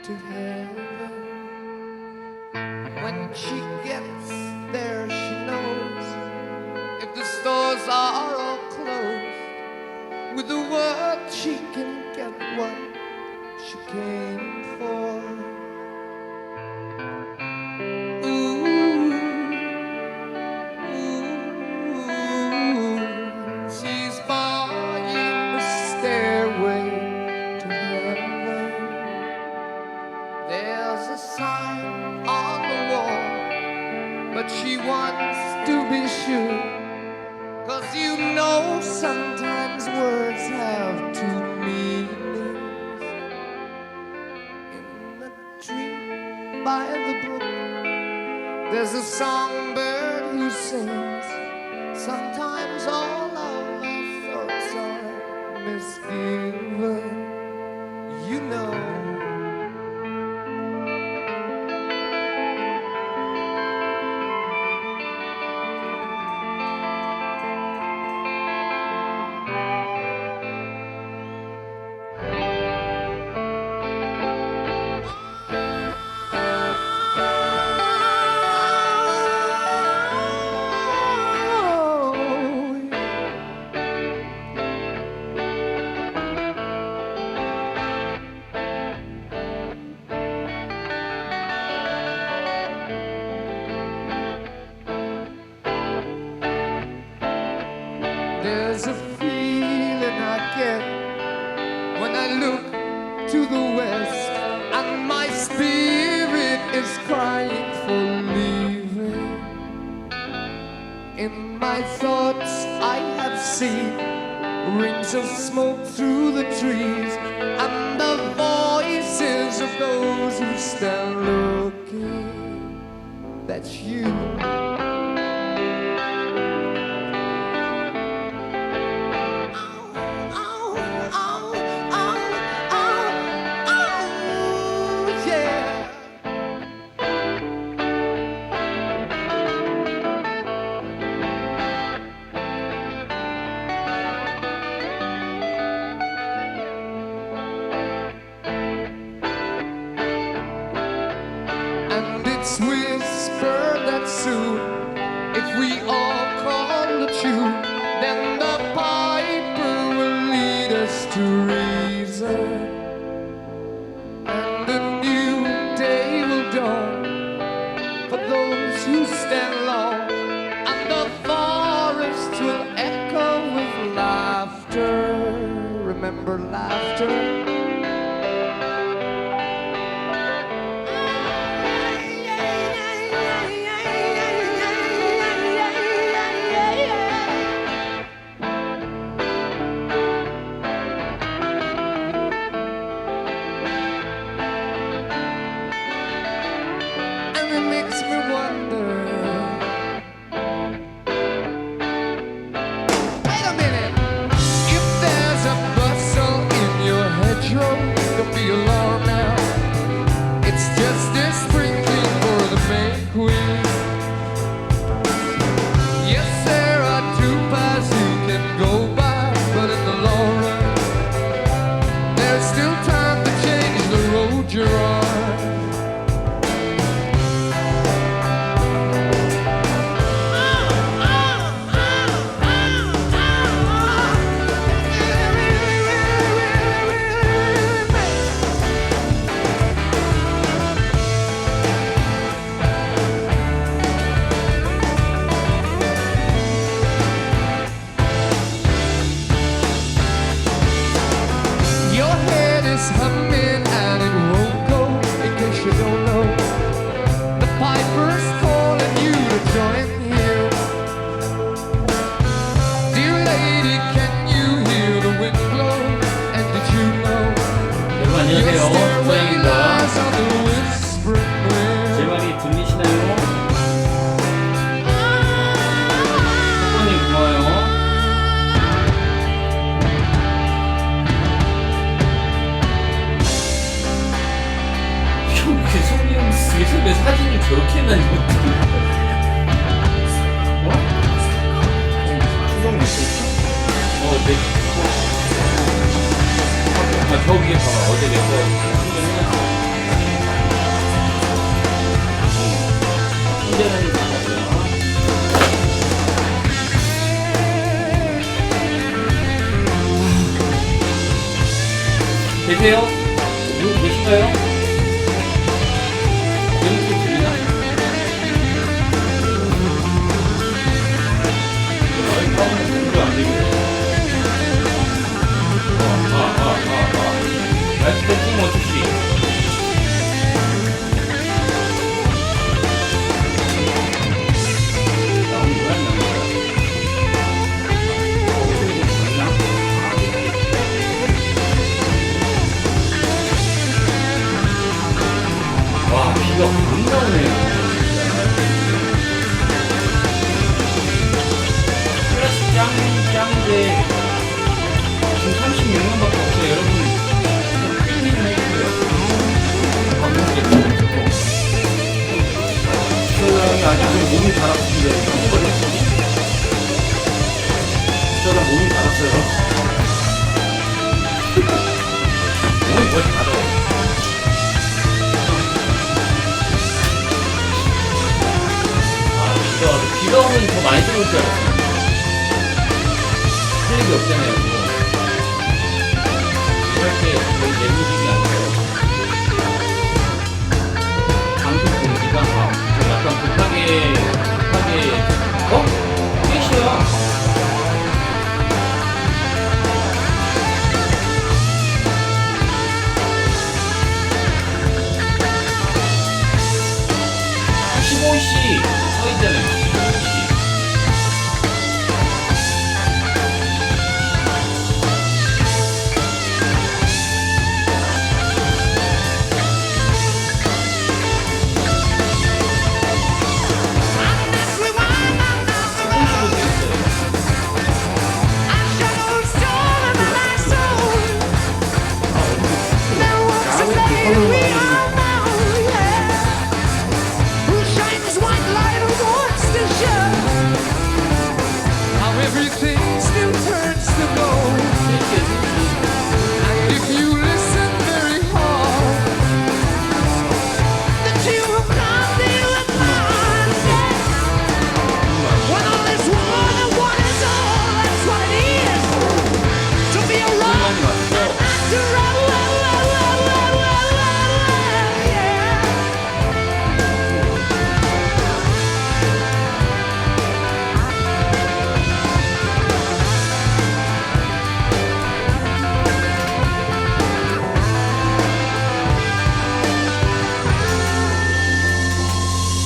to heaven. When she gets there, she knows if the stores are all closed, with a word she can get what she came for. She's buying the stairway to heaven. There's a sign on the wall, but she wants to be sure, 'cause you know sometimes words have two meanings. In the tree by the brook, there's a songbird who sings. Sometimes all of our thoughts are misgiven, you know. There's a feeling I get when I look to the west, and my spirit is crying for leaving. In my thoughts I have seen rings of smoke through the trees, and the voices of those who stand looking. That's you. And it's whispered that soon, if we all call the tune, then the piper will lead us to reason, and a new day will dawn for those who stand long, and the forest will echo with laughter. Remember laughter? It makes me wonder. Wait a minute. If there's a bustle in your hedgerow, don't be alarmed now. It's just a sprinkling for the May Queen. Yes, there are two paths you can go by, but in the long run, there's still time to change the road you're on. Your head is humming and it won't go, in case you don't know. The piper's calling you to join here. Dear lady, can you hear the wind blow? And did you know 여러분 your 안녕하세요. stairway 소영입니다. lies on the whispering wind? 제 말이 들리시나요? 소원이 고마워요. 형, 개성님 왜 사진이 저렇게 나냐? 어? 내 저 위에 봐봐. 어제 내거 충전해놨어. 계세요? 누구 계신가요? 내 목소리 들리나? 마이크 세팅 원투쓰리. 나오는 거야? 안 나오는 거야? 목소리 좀 작나? 와, 비가 안 나오네요. 클래스 짱인데 지금 36명밖에 없어요. 여러분 좀 좀 해주세요. 수사장이 아직 몸이 잘 아픈데 수사장 몸이 잘 아파요. 몸이 뭘 달아. 비가 오면 더 많이 들어올 줄 알았어요. 할 일이 없잖아요. 이럴 때 거의 내무직이 안 돼요. 방송 공지가 좀 약간 급하게 끝이야. 씨 써있잖아요. 15시. Everything still turns to gold. And if you listen very hard, that you will come to understand. When all is one and one is all, that's what it is. To be a rock and to roll, yeah.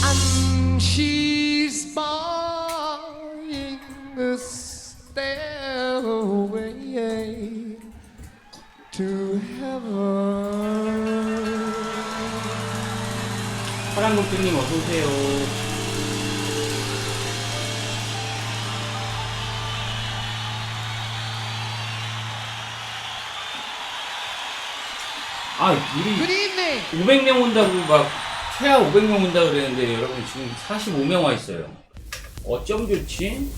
And she's buying the stairway to heaven. 파란국주님 어서오세요. 아, Good 우리 evening. 500명 온다고 막 최하 500명 온다고 그랬는데 여러분 지금 45명 와 있어요. 어쩜 좋지?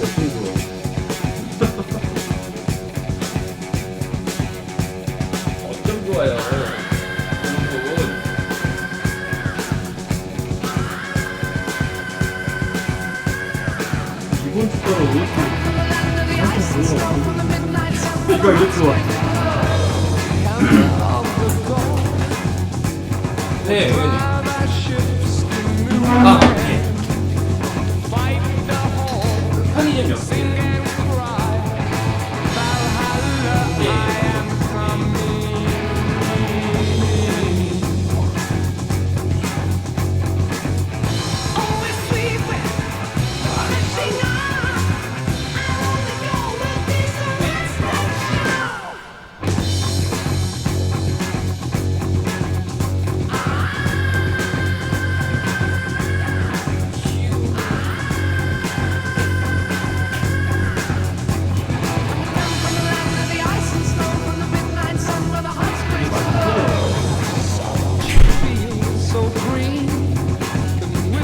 어떤 거? 어쩜 좋아요. 여러분. 이번 주 따라 왜 이렇게 비가 이렇게 좋아? 네, 아, 예. 편의점 옆에.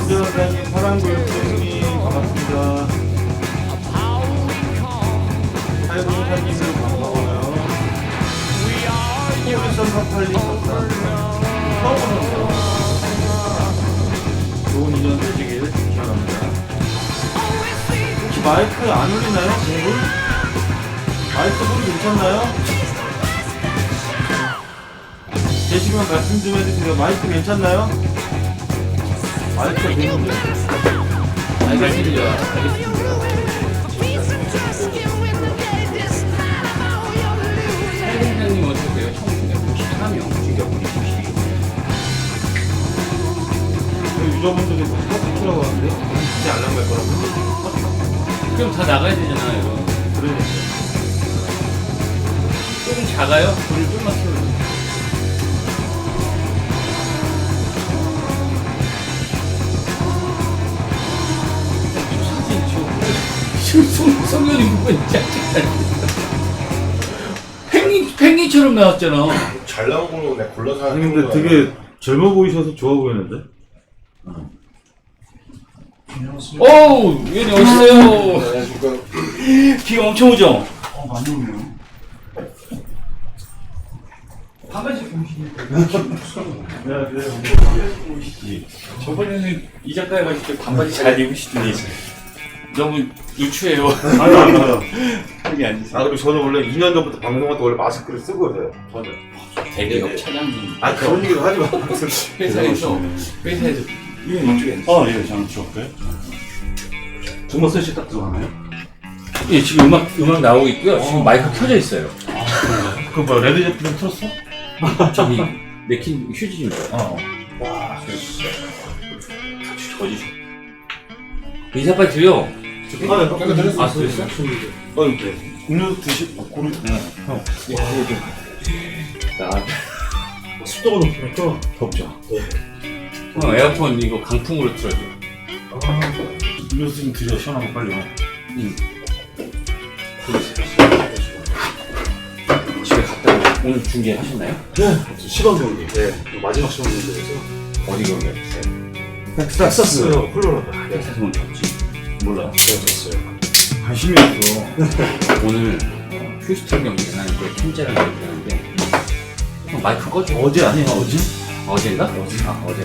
수사장님 파란구역장님 반갑습니다. 하이브사님도 반가워요. 호기선 파팔리 감사합니다. 처음 오셨어요. 좋은 인연 되시길 기원합니다. 혹시 마이크 안 울리나요? 공불? 마이크 소리 괜찮나요? 보시면 말씀 좀 해주세요. 마이크 괜찮나요? 마이크가 되는데. 알겠습니다. 알겠습니다. 사회생장님 어떠세요? 총 94명, 지금 92. 유저분들이 똑같이라고 하는데 진짜 안 나갈 거라고. 그럼 다 나가야 되잖아요. 그러니까. 조금 작아요? 불을 좀만 키워요. 지금 성현이 보고 펭귄처럼 나왔잖아. 잘 나온 걸로 내가 골라서 아니 하는 근데 거야. 되게 젊어 보이셔서 좋아 보이는데? 오우, 위원님 오세요. 안녕하십니까. 비가 엄청 오죠? 많이 오네요. 반바지 보시니까. 안녕하세요. 저번에는 이 작가에 갔을 때 반바지 잘 입으시더니 너무 유추해요. 아니요. 그게 아니지. 아 그리고 저는 원래 2년 전부터 방송할 때 원래 마스크를 쓰고 그래요. 저는. 대기업 차장님. 아 그런 얘기 하지 마. 회사에서 이건 이쪽에. 예, 저는 좋을까요? 정말 셋이 딱 들어가나요? 예, 지금 음악 나오고 있고요. 지금 마이크 켜져 있어요. 그 뭐야 레드 제플린 틀었어? 저기 맥힌 휴지 좀 줘요. 와. 저지. 인사 빨리 드려. 아, 네, 깜짝 놀랐어. 아, 그랬어? 네. 음료 드시 고르. 형. 나 습도가 높으니까 덥죠. 에어컨 이거 강풍으로 틀어줘. 음료 좀 드려 시원하고 빨리요. 집에 갔다 오고 오늘 중계하셨나요? 시간 경기. 네. 마지막 시간 경기에서 어디 경기하셨어요? 텍사스요. 콜로라도. 텍사스 오늘 졌지. 몰라. 졌어요. 관심이 없어. 오늘 휴스턴 경기를 하는데 팀제랑 경기를 하는데 형 마이크 꺼줘. 어제 아니야 어제? 어제인가? 어제.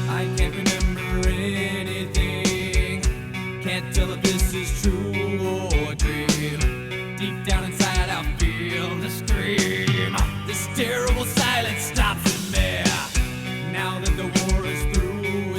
I can't remember anything. Can't tell if this is true or dream. Deep down inside, I feel the scream. This terrible silence stops in there. Now that the war is through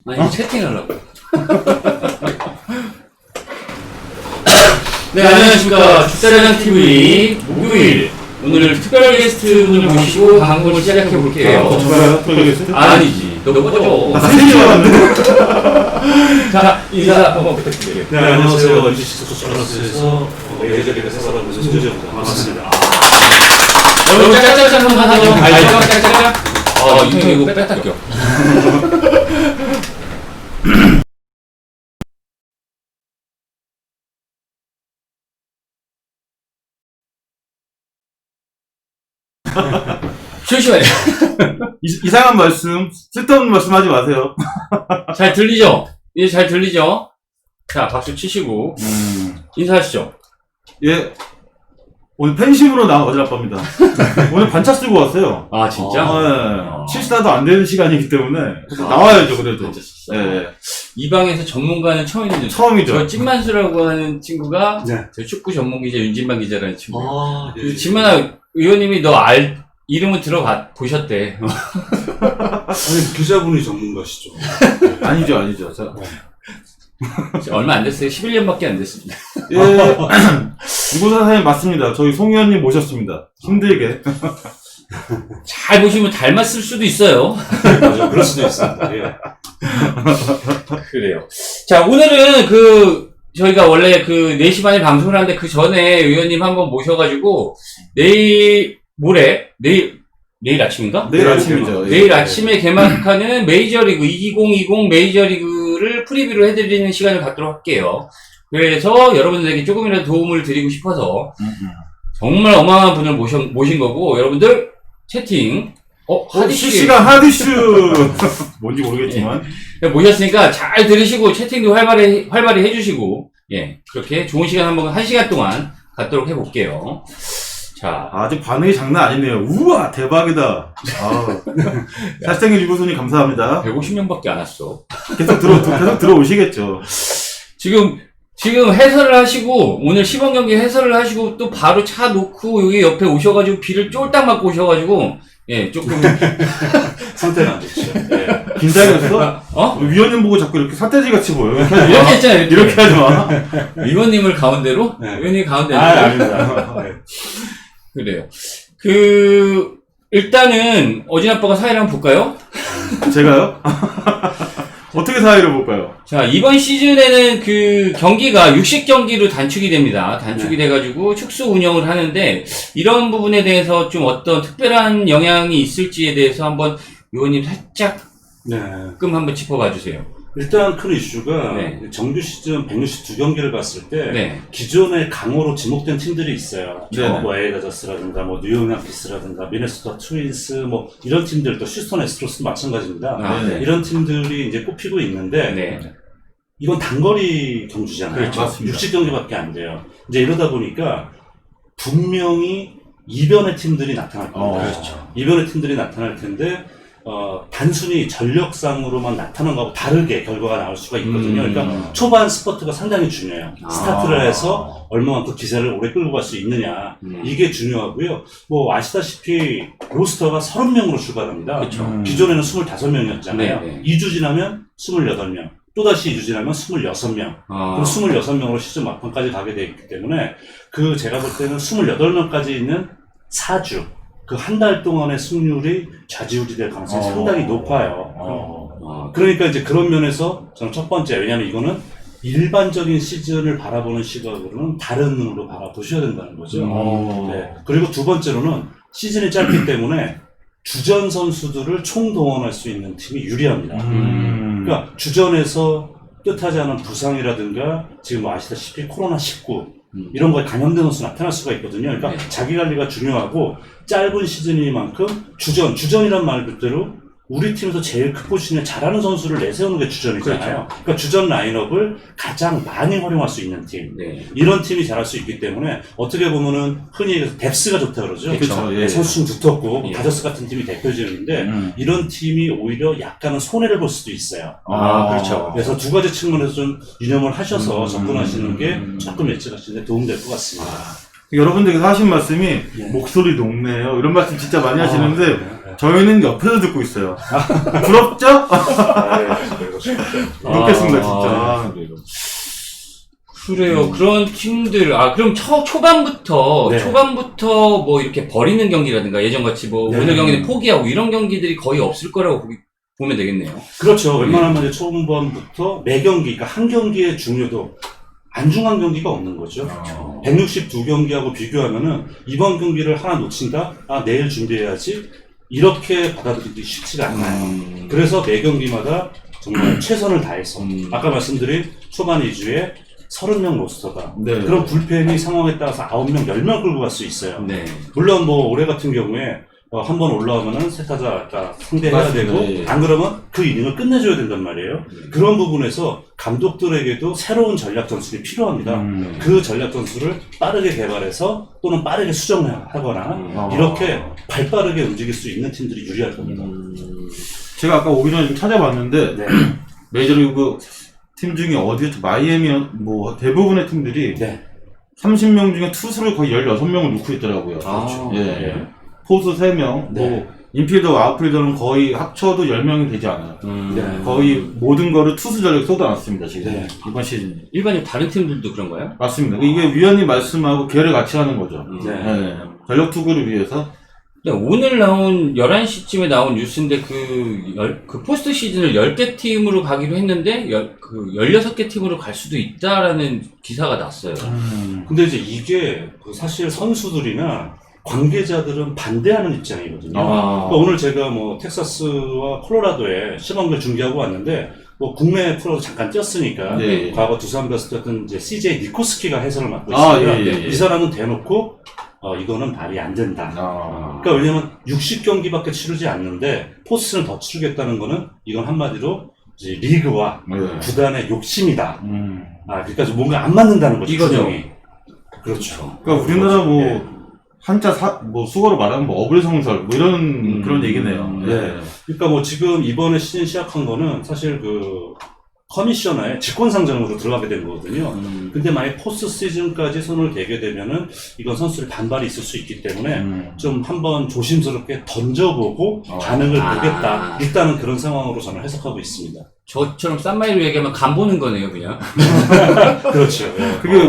아니, 채팅하려고. 네, 안녕하십니까. 축사장TV 목요일. 오늘 특별 게스트분을 모시고 방송을 시작해볼게요. 저가요? 저기겠어요? 아니지. 너 꺼져. 나 세개 왔는데. 자, 인사 한번 부탁드려요. 네, 안녕하세요. MBC 스포츠플러스에서 예전에 세사람에서 신주재입니다. 반갑습니다. 여러분, 짝짝짝 한번 하죠. 알죠? 짝짝짝. 이거 이거 뺐다 껴. 조심해. 이상한 말씀, 쓸데없는 말씀 하지 마세요. 잘 들리죠? 이제 잘 들리죠? 자, 박수 치시고 인사하시죠. 예. 오늘 팬심으로 나온 어젯밤입니다. 오늘 반차 쓰고 왔어요. 아, 진짜? 네. 7시도 안 되는 시간이기 때문에. 그래서 나와야죠, 그래도. 예. 이 방에서 전문가는 처음 있는데. 처음이죠. 저 찐만수라고 하는 친구가 네. 저 축구 전문 기자 윤진만 기자라는 친구예요. 아, 예. 진만아 의원님이 너 이름은 보셨대. 아니, 기자분이 전문가시죠. 아니죠. 얼마 안 됐어요. 11년밖에 안 됐습니다. 예. 유고사 사장님 맞습니다. 저희 송 의원님 모셨습니다. 힘들게. 잘 보시면 닮았을 수도 있어요. 맞아요. 그럴 수도 있습니다. 예. 그래요. 자, 오늘은 저희가 원래 4시 반에 방송을 하는데 그 전에 의원님 한번 모셔가지고 내일 아침인가? 내일 아침이죠. 내일 아침에 개막하는 메이저리그 2020 메이저리그를 프리뷰를 해드리는 시간을 갖도록 할게요. 그래서 여러분들에게 조금이라도 도움을 드리고 싶어서 정말 어마어마한 분을 모신 거고 여러분들 채팅 실시간 하디슈 뭔지 모르겠지만 모셨으니까 잘 들으시고 채팅도 활발히 해주시고 예 그렇게 좋은 시간 한번 1시간 동안 갖도록 해볼게요. 자, 아직 반응이 장난 아니네요. 우와 대박이다. 잘생긴 유고선님 감사합니다. 150명밖에 안 왔어. 계속 들어오시겠죠. 지금 해설을 하시고 오늘 시범 경기 해설을 하시고 또 바로 차 놓고 여기 옆에 오셔가지고 비를 쫄딱 맞고 오셔가지고 예 조금 상태는 안 좋죠. 예. 긴장했어? 위원님 보고 자꾸 이렇게 사태지 같이 보여. 이렇게 했잖아요. 이렇게 하지 마. 의원님을 가운데로 네. 의원님 가운데로 아닙니다. 네. 그래요. 일단은 어진 아빠가 사회를 한번 볼까요? 제가요? 어떻게 사회를 볼까요? 자, 이번 시즌에는 경기가 60경기로 단축이 됩니다. 단축이 돼가지고 축소 운영을 하는데, 이런 부분에 대해서 좀 어떤 특별한 영향이 있을지에 대해서 한번 의원님 살짝 네. 한번 짚어봐 주세요. 일단 큰 이슈가 네. 정규 시즌 162경기를 봤을 때 네. 기존의 강호로 지목된 팀들이 있어요. 네. 뭐 LA 다저스라든가 뭐 뉴욕 양키스라든가 미네소타 트윈스 뭐 이런 팀들 또 휴스턴 애스트로스도 마찬가지입니다. 아, 네. 이런 팀들이 이제 꼽히고 있는데 네. 이건 단거리 경주잖아요. 그렇죠. 맞습니다. 60경기밖에 안 돼요. 이제 이러다 보니까 분명히 이변의 팀들이 나타날 겁니다. 그렇죠. 이변의 팀들이 나타날 텐데 단순히 전력상으로만 나타난 거하고 다르게 결과가 나올 수가 있거든요. 그러니까 초반 스퍼트가 상당히 중요해요. 스타트를 해서 얼마만큼 기세를 오래 끌고 갈 수 있느냐. 이게 중요하고요. 뭐 아시다시피 로스터가 30명으로 출발합니다. 그렇죠. 기존에는 25명이었잖아요. 네. 2주 지나면 28명. 또다시 2주 지나면 26명. 그럼 26명으로 시즌 막판까지 가게 돼 있기 때문에 제가 볼 때는 28명까지 있는 4주. 한 달 동안의 승률이 좌지우지 될 가능성이 상당히 높아요. 그러니까 이제 그런 면에서 저는 첫 번째, 왜냐면 이거는 일반적인 시즌을 바라보는 시각으로는 다른 눈으로 바라보셔야 된다는 거죠. 네. 그리고 두 번째로는 시즌이 짧기 때문에 주전 선수들을 총동원할 수 있는 팀이 유리합니다. 그러니까 주전에서 뜻하지 않은 부상이라든가 지금 뭐 아시다시피 코로나19 이런 거에 감염된 선수 나타날 수가 있거든요. 그러니까 네. 자기 관리가 중요하고 짧은 시즌이니만큼 주전이란 말 그대로 우리 팀에서 제일 큰 포지션에 잘하는 선수를 내세우는 게 주전이잖아요. 그러니까 주전 라인업을 가장 많이 활용할 수 있는 팀. 네. 이런 팀이 잘할 수 있기 때문에 어떻게 보면은 흔히 얘기해서 뎁스가 좋다 그러죠. 그렇죠. 네, 선수층 두텁고 예. 다저스 같은 팀이 대표적인데 이런 팀이 오히려 약간은 손해를 볼 수도 있어요. 그렇죠. 그래서 두 가지 측면에서 좀 유념을 하셔서 접근하시는 게 조금 예측하시는 데 도움될 것 같습니다. 여러분들께서 하신 말씀이 목소리 높네요. 이런 말씀 진짜 많이 하시는데 저희는 옆에서 듣고 있어요. 부럽죠? 그렇겠습니다, 진짜. 그래요. 그런 팀들, 그럼 초반부터 네. 뭐 이렇게 버리는 경기라든가 예전같이 뭐 네. 오늘 경기는 포기하고 이런 경기들이 거의 없을 거라고 보면 되겠네요. 그렇죠. 웬만하면 이제 초반부터 매 경기, 그러니까 한 경기의 중요도 안중한 경기가 없는 거죠. 162경기하고 비교하면은 이번 경기를 하나 놓친다? 내일 준비해야지. 이렇게 받아들이기 쉽지가 않아요. 그래서 매 경기마다 정말 최선을 다해서 아까 말씀드린 초반 2주에 30명 로스터다. 네. 그런 불펜이 상황에 따라서 9명, 10명 끌고 갈 수 있어요. 네. 물론 뭐 올해 같은 경우에 한 번 올라오면은 세 타자 상대해야 맞습니다. 되고 예. 안 그러면 그 이닝을 끝내줘야 된단 말이에요. 그런 부분에서 감독들에게도 새로운 전략 전술이 필요합니다. 그 전략 전술을 빠르게 개발해서 또는 빠르게 수정하거나 이렇게 발빠르게 움직일 수 있는 팀들이 유리할 겁니다. 제가 아까 오기 전에 좀 찾아봤는데, 네. 메이저리그 팀 중에 어디였죠? 마이애미, 뭐, 대부분의 팀들이 네. 30명 중에 투수를 거의 16명을 놓고 있더라고요. 예. 네. 포수 3명, 네. 뭐, 인필더, 아웃필더는 거의 합쳐도 10명이 되지 않아요. 네. 거의 모든 거를 투수 전력 쏟아놨습니다, 지금. 네. 이번 시즌. 일반적으로 다른 팀들도 그런가요? 맞습니다. 이게 위원님 말씀하고 계를 같이 하는 거죠. 네. 네. 전력 투구를 위해서. 근데 오늘 나온 11시쯤에 나온 뉴스인데 그 포스트 시즌을 10개 팀으로 가기로 했는데 16개 팀으로 갈 수도 있다라는 기사가 났어요. 근데 이제 이게 사실 선수들이나 관계자들은 반대하는 입장이거든요. 그러니까 오늘 제가 뭐 텍사스와 콜로라도에 시범을 중계하고 왔는데 뭐 국내 프로도 잠깐 뛰었으니까 네. 과거 두산 베스트 했던 이제 CJ 니코스키가 해설을 맡고 있습니다. 예. 이 사람은 대놓고 이거는 말이 안 된다. 그러니까 왜냐면 60경기밖에 치르지 않는데 포스트는 더 치르겠다는 거는 이건 한마디로 이제 리그와 구단의 욕심이다. 그러니까 좀 뭔가 안 맞는다는 거죠. 이거죠. 규정이. 그렇죠. 그러니까 우리나라 뭐, 예. 한자 뭐 수거로 말하면 뭐 어불성설 뭐 이런 그런 얘기네요. 네. 그러니까 뭐 지금 이번에 시즌 시작한 거는 사실 그 커미셔너의 직권상정으로 들어가게 된 거거든요. 근데 만약 포스트 시즌까지 손을 대게 되면은 이건 선수들의 반발이 있을 수 있기 때문에 좀 한번 조심스럽게 던져보고 반응을 보겠다. 일단은 그런 상황으로 저는 해석하고 있습니다. 저처럼 싼마이로 얘기하면 간 보는 거네요, 그냥. 그렇죠. 예. 그게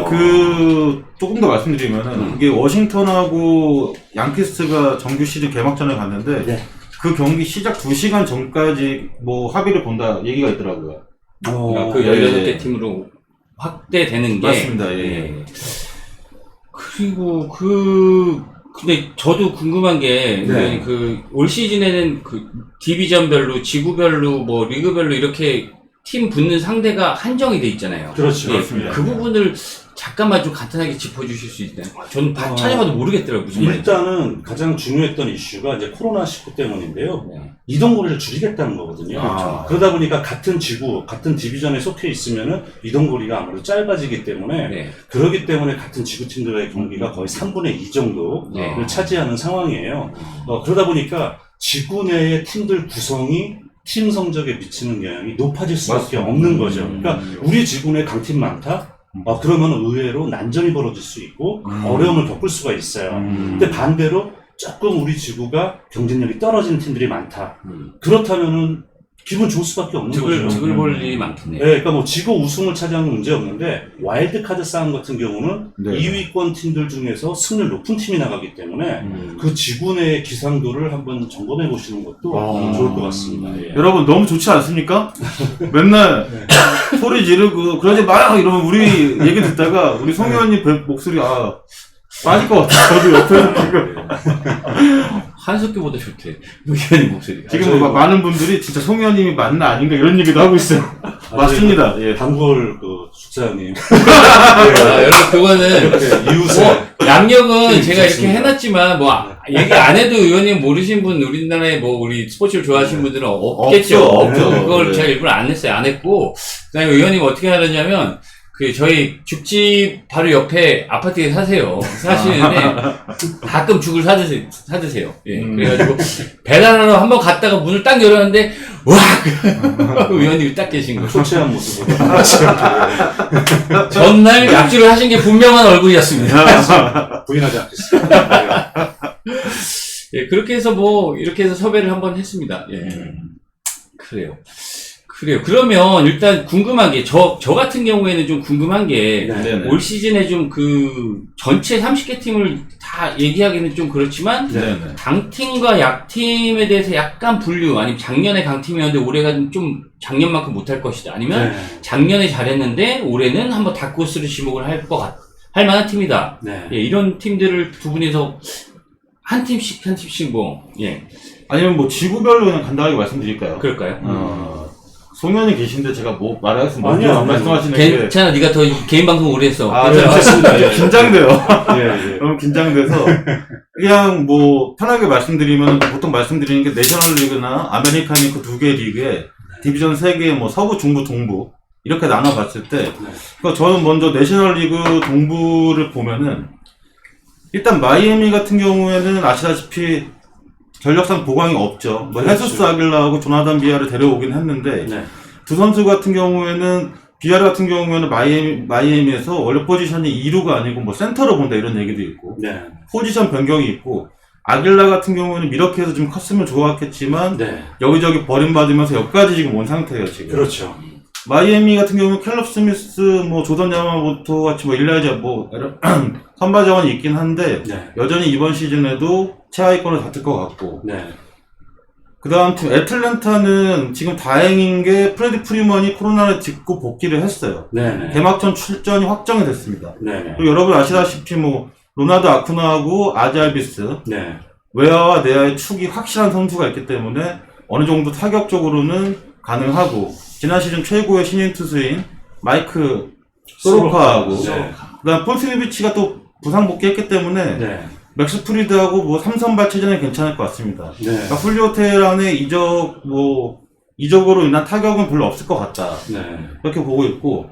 조금 더 말씀드리면은 그게 워싱턴하고 양키스가 정규 시즌 개막전에 갔는데 네. 그 경기 시작 2시간 전까지 뭐 합의를 본다 얘기가 있더라고요. 그러니까 그 16개 팀으로 확대되는 게. 맞습니다. 예. 그리고 근데 저도 궁금한 게, 네. 올 시즌에는 디비전별로, 지구별로, 뭐, 리그별로 이렇게 팀 붙는 상대가 한정이 돼 있잖아요. 그렇죠. 예, 그렇습니다. 그 부분을 잠깐만 좀 간단하게 짚어주실 수 있나요? 저는 찾아봐도 모르겠더라고요, 무슨 말인지. 일단은 가장 중요했던 이슈가 이제 코로나19 때문인데요. 네. 이동거리를 줄이겠다는 거거든요. 그러다 보니까 같은 지구, 같은 디비전에 속해 있으면은 이동거리가 아무래도 짧아지기 때문에 네. 그렇기 때문에 같은 지구팀들의 경기가 거의 3분의 2 정도를 네. 차지하는 상황이에요. 그러다 보니까 지구 내의 팀들 구성이 팀 성적에 미치는 영향이 높아질 수밖에 없는 거죠. 그러니까 우리 지구 내 강팀 많다? 그러면 의외로 난전이 벌어질 수 있고 어려움을 겪을 수가 있어요. 근데 반대로 조금 우리 지구가 경쟁력이 떨어지는 팀들이 많다. 그렇다면은 기분 좋을 수밖에 없는 거죠. 득을 볼 일이 많겠네요. 네, 그러니까 뭐 지구 우승을 차지하는 문제 없는데 와일드카드 싸움 같은 경우는 네. 2위권 팀들 중에서 승률 높은 팀이 나가기 때문에 그 지구 내의 기상도를 한번 점검해 보시는 것도 좋을 것 같습니다. 예. 여러분 너무 좋지 않습니까? 맨날 소리 지르고 그러지 마요 이러면 우리 얘기 듣다가 우리 송 의원님 목소리 빠질 것 같아요. 저도 옆에서 지금 한석규보다 좋대. 의원님 목소리가. 지금 많은 분들이 진짜 송 의원님이 맞나 아닌가 이런 얘기도 하고 있어요. 맞습니다. 예. 단골 숙사님. 여러분 그거는 이웃에 양력은 제가 이렇게 좋습니다. 해놨지만 얘기 안 해도 의원님 모르신 분 우리나라에 우리 스포츠를 좋아하시는 분들은 없겠죠. 없죠. 그걸 네. 제가 일부러 안 했어요. 안 했고 그다음에 의원님 어떻게 하느냐면 저희 죽집 바로 옆에 아파트에 사시는데 가끔 죽을 사드세요. 예. 그래가지고 배달하러 한번 갔다가 문을 딱 열었는데 와 의원님이 딱 계신 거예요. 초췌한 모습으로. 전날 약주를 하신 게 분명한 얼굴이었습니다. 부인하지 않겠습니다. 예, 그렇게 해서 이렇게 해서 섭외를 한번 했습니다. 예. 그래요. 그래요. 그러면 일단 궁금한 게, 저 같은 경우에는 좀 궁금한 게, 네네. 올 시즌에 좀 전체 30개 팀을 다 얘기하기는 좀 그렇지만, 네네. 강팀과 약팀에 대해서 약간 분류, 아니면 작년에 강팀이었는데 올해가 좀 작년만큼 못할 것이다. 아니면 작년에 잘했는데 올해는 한번 다크호스를 지목을 할 만한 팀이다. 네. 예, 이런 팀들을 두 분이서 한 팀씩 예. 아니면 뭐 지구별로 그냥 간단하게 말씀드릴까요? 그럴까요? 송현이 계신데 제가 뭐 말하겠습니다. 아니요, 먼저 아니요. 말씀하시는 게. 괜찮아. 네가 더 개인 방송 오래 했어. 아, 괜찮아. 네, 맞습니다. 예. 긴장돼요. 예. 너무 긴장돼서. 그냥 뭐, 편하게 말씀드리면, 보통 말씀드리는 게 내셔널리그나 아메리칸 리그 2개 리그에 디비전 3개, 뭐, 서부, 중부, 동부. 이렇게 나눠봤을 때, 그러니까 저는 먼저 내셔널리그 동부를 보면은, 일단 마이애미 같은 경우에는 아시다시피 전력상 보강이 없죠. 뭐 그렇죠. 헤수스 아길라하고 조나단 비아를 데려오긴 했는데 네. 두 선수 같은 경우에는 비아르 같은 경우에는 마이애미에서 원래 포지션이 2루가 아니고 뭐 센터로 본다 이런 얘기도 있고 네. 포지션 변경이 있고 아길라 같은 경우에는 이렇게 해서 좀 컸으면 좋았겠지만 네. 여기저기 버림받으면서 여기까지 지금 온 상태예요 지금. 그렇죠. 마이애미 같은 경우는 캘럽 스미스, 뭐 조던 야마모토 같이 뭐 일라이자 뭐 선발 자원이 있긴 한데 네. 여전히 이번 시즌에도 최하위권을 다툴 것 같고 네. 그 다음 팀 애틀랜타는 지금 다행인 게 프레디 프리먼이 코로나를 딛고 복귀를 했어요. 네. 개막전 출전이 확정이 됐습니다. 네. 그리고 여러분 아시다시피 뭐 로나드 아쿠나하고 아잘비스 네. 외야와 내야의 축이 확실한 선수가 있기 때문에 어느 정도 타격적으로는 가능하고 지난 시즌 최고의 신인 투수인 마이크 소로카하고 네. 그다음 폴스니비치가 또 부상 복귀했기 때문에 네. 맥스 프리드하고 뭐 3선발 체제는 괜찮을 것 같습니다. 네. 그러니까 훌리오 테란의 이적으로 인한 타격은 별로 없을 것 같다. 네. 그렇게 보고 있고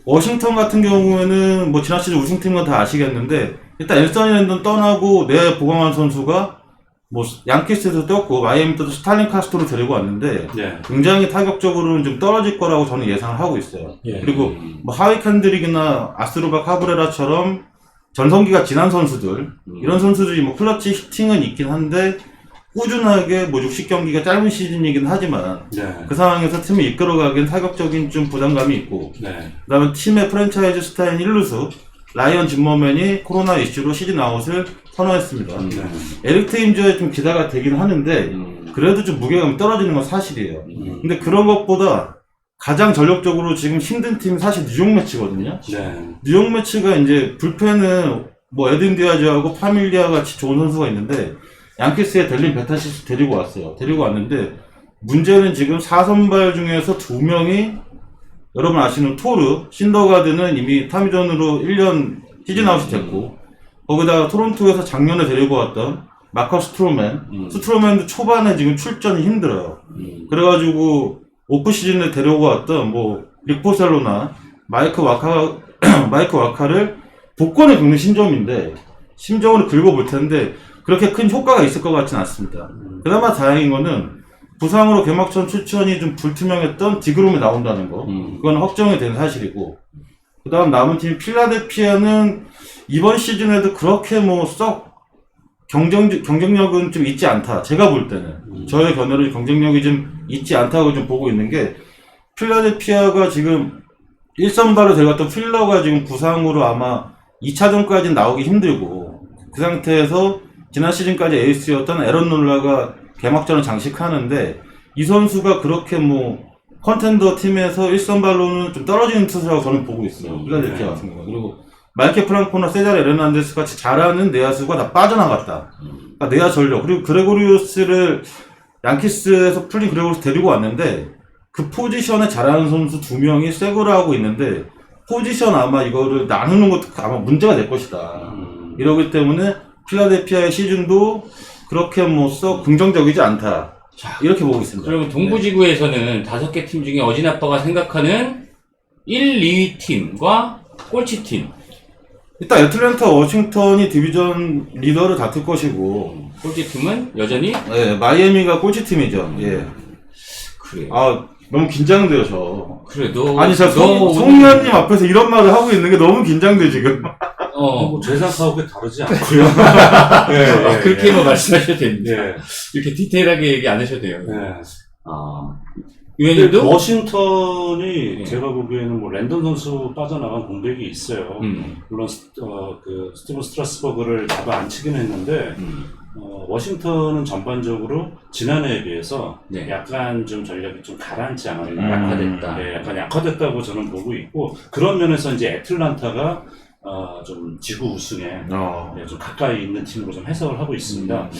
워싱턴 같은 경우에는 뭐 지난 시즌 우승팀은 다 아시겠는데 일단 엘서니 랜던 떠나고 내 보강한 선수가 뭐 양키스에서 떴고 마이애미도 스탈린 카스토로 데리고 왔는데 네. 굉장히 타격적으로는 좀 떨어질 거라고 저는 예상을 하고 있어요. 예. 그리고 뭐 하위 캔드릭이나 아스루바 카브레라처럼 전성기가 지난 선수들 이런 선수들이 뭐 클러치 히팅은 있긴 한데 꾸준하게 뭐 60경기가 짧은 시즌이긴 하지만 네. 그 상황에서 팀을 이끌어가기엔 타격적인 좀 부담감이 있고 네. 그 다음에 팀의 프랜차이즈 스타인 1루수 라이언 짐머맨이 코로나 이슈로 시즌 아웃을 선언했습니다. 네. 에릭 테임즈에 좀 기대가 되긴 하는데 그래도 좀 무게감이 떨어지는 건 사실이에요. 근데 그런 것보다 가장 전력적으로 지금 힘든 팀이 사실 뉴욕 매치거든요. 네. 뉴욕 매치가 이제 불펜은 뭐 에든 디아즈하고 파밀리아 같이 좋은 선수가 있는데 양키스에 델린 베타시스 데리고 왔어요. 데리고 왔는데 문제는 지금 4선발 중에서 2명이 여러분 아시는 토르, 신더가드는 이미 타미전으로 1년 시즌 아웃이 됐고 거기다가 토론토에서 작년에 데리고 왔던 마커 스트로맨도 초반에 지금 출전이 힘들어요. 그래가지고 오프 시즌에 데리고 왔던 뭐 릭포셀로나 마이크 와카를 복권에 긁는 심정인데 심정으로 긁어볼 텐데 그렇게 큰 효과가 있을 것 같지는 않습니다. 그나마 다행인 거는 부상으로 개막전 출전이 좀 불투명했던 디그롬이 나온다는 거. 그건 확정이 된 사실이고. 그 다음 남은 팀 필라델피아는 이번 시즌에도 그렇게 뭐 썩 경쟁력은 좀 있지 않다. 제가 볼 때는. 저의 견해로 경쟁력이 좀 있지 않다고 좀 보고 있는 게 필라델피아가 지금 1선발로 데려갔던 필러가 지금 부상으로 아마 2차전까지는 나오기 힘들고 그 상태에서 지난 시즌까지 에이스였던 에런 놀라가 개막전을 장식하는데 이 선수가 그렇게 뭐 컨텐더 팀에서 1선발로는 좀 떨어지는 투수라고 저는 보고 있어요. 필라델피아 같은 경우. 그리고 마이케 프랑코나 세자르 에르난데스 같이 잘하는 내야수가 다 빠져나갔다. 그러니까 내야 전력. 그리고 그레고리우스를 양키스에서 풀린 그레고리우스 데리고 왔는데 그 포지션에 잘하는 선수 2명이 세고를 하고 있는데 포지션 아마 이거를 나누는 것도 아마 문제가 될 것이다. 이러기 때문에 필라델피아의 시즌도 그렇게 뭐 썩 긍정적이지 않다. 이렇게 보고 있습니다. 그러면 동부지구에서는 5개 팀 중에 어진 아빠가 생각하는 1, 2위 팀과 꼴찌팀. 일단 애틀랜타 워싱턴이 디비전 리더를 다툴 것이고 꼴찌팀은 여전히? 예, 마이애미가 꼴찌팀이죠. 예. 그래요. 아 너무 긴장돼요 저. 그래도. 아니 제가 송의원님 앞에서 이런 말을 하고 있는 게 너무 긴장돼 지금. 뭐 제 생각하고 다르지 않고요. 네, 그렇게만 말씀하셔도 되는데. 네. 이렇게 디테일하게 얘기 안 하셔도 돼요. 네. 위원님도? 워싱턴이 예. 제가 보기에는 뭐 랜던 선수 빠져나간 공백이 있어요. 물론 그 스티븐 스트라스버그를 잡아 앉히긴 했는데 워싱턴은 전반적으로 지난해에 비해서 네. 약간 좀 전력이 좀 가라앉지 않았나. 약화됐다. 네, 약간 약화됐다고 저는 보고 있고 그런 면에서 이제 애틀란타가 좀 지구 우승에 네, 좀 가까이 있는 팀으로 좀 해석을 하고 있습니다.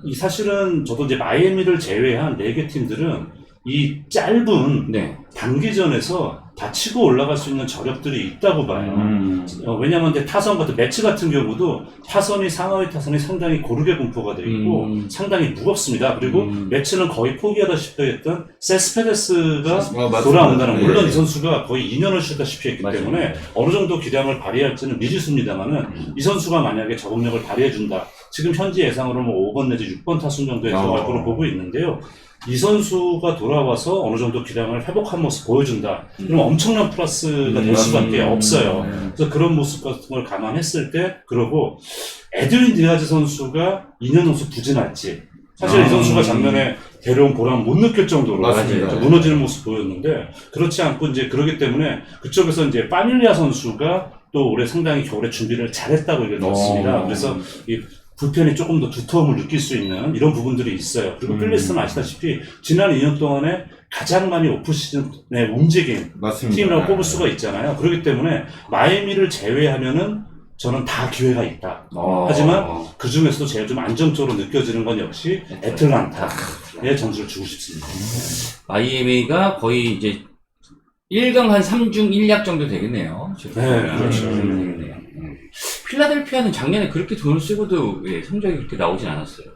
이 사실은 저도 이제 마이애미를 제외한 4개 팀들은 이 짧은 네. 단기전에서 다 치고 올라갈 수 있는 저력들이 있다고 봐요. 왜냐하면 이제 타선 같은 매치 같은 경우도 타선이 상하위 타선이 상당히 고르게 분포가 되어 있고 상당히 무겁습니다. 그리고 매치는 거의 포기하다시피 했던 세스페데스가 돌아온다는 맞습니다. 물론 예. 이 선수가 거의 2년을 쉬다시피 했기 맞아요. 때문에 어느 정도 기량을 발휘할지는 미지수입니다만은 이 선수가 만약에 적응력을 발휘해준다. 지금 현지 예상으로 뭐 5번 내지 6번 타순 정도에 들어갈 거로 보고 있는데요. 이 선수가 돌아와서 어느 정도 기량을 회복한 모습 보여준다. 그럼 엄청난 플러스가 될 수밖에 없어요. 그래서 그런 모습 같은 걸 감안했을 때, 그러고 에드윈 디아즈 선수가 2년 후수 부진할지. 사실 이 선수가 작년에 데려온 보람 못 느낄 정도로 맞습니다. 무너지는 모습 보였는데, 그렇지 않고 이제 그러기 때문에 그쪽에서 이제 파밀리아 선수가 또 올해 상당히 겨울에 준비를 잘했다고 얘기를 들었습니다. 그래서 이 불펜이 조금 더 두터움을 느낄 수 있는 이런 부분들이 있어요. 그리고 필리스는 아시다시피 지난 2년 동안에 가장 많이 오프시즌에 움직인 맞습니다. 팀이라고 꼽을 수가 있잖아요. 그렇기 때문에 마이애미를 제외하면은 저는 다 기회가 있다. 하지만 그 중에서도 제일 좀 안정적으로 느껴지는 건 역시 애틀란타의 점수를 주고 싶습니다. 마이애미가 거의 이제 1강 한 3중 1약 정도 되겠네요. 네, 그렇죠. 되겠네요. 필라델피아는 작년에 그렇게 돈을 쓰고도 성적이 그렇게 나오진 않았어요.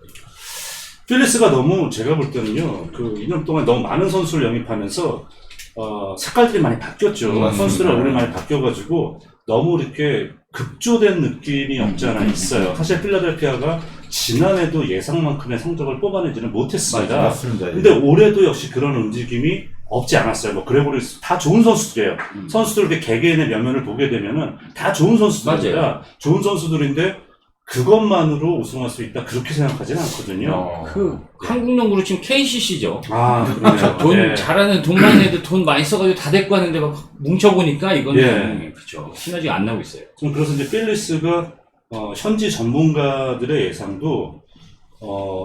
필리스가 너무 제가 볼 때는요, 그 2년 동안 너무 많은 선수를 영입하면서 색깔들이 많이 바뀌었죠. 맞습니다. 선수들의 얼굴이 많이 바뀌어가지고 너무 이렇게 급조된 느낌이 없지 않아 있어요. 사실 필라델피아가 지난해도 예상만큼의 성적을 뽑아내지는 못했습니다. 맞습니다. 근데 올해도 역시 그런 움직임이 없지 않았어요. 뭐 그레고리 다 좋은 선수들이에요. 선수들 이렇게 개개인의 면면을 보게 되면은 다 좋은 선수들입니다. 맞아요. 좋은 선수들인데 그것만으로 우승할 수 있다 그렇게 생각하지는 않거든요. 한국 농구로 치면 KCC죠. 그러네요. 돈 네. 잘하는 돈만 해도 돈 많이 써가지고 다 데리고 왔는데 막 뭉쳐보니까 이거는 예. 그렇죠. 시너지가 안 나고 있어요. 좀 그래서 이제 필리스가 현지 전문가들의 예상도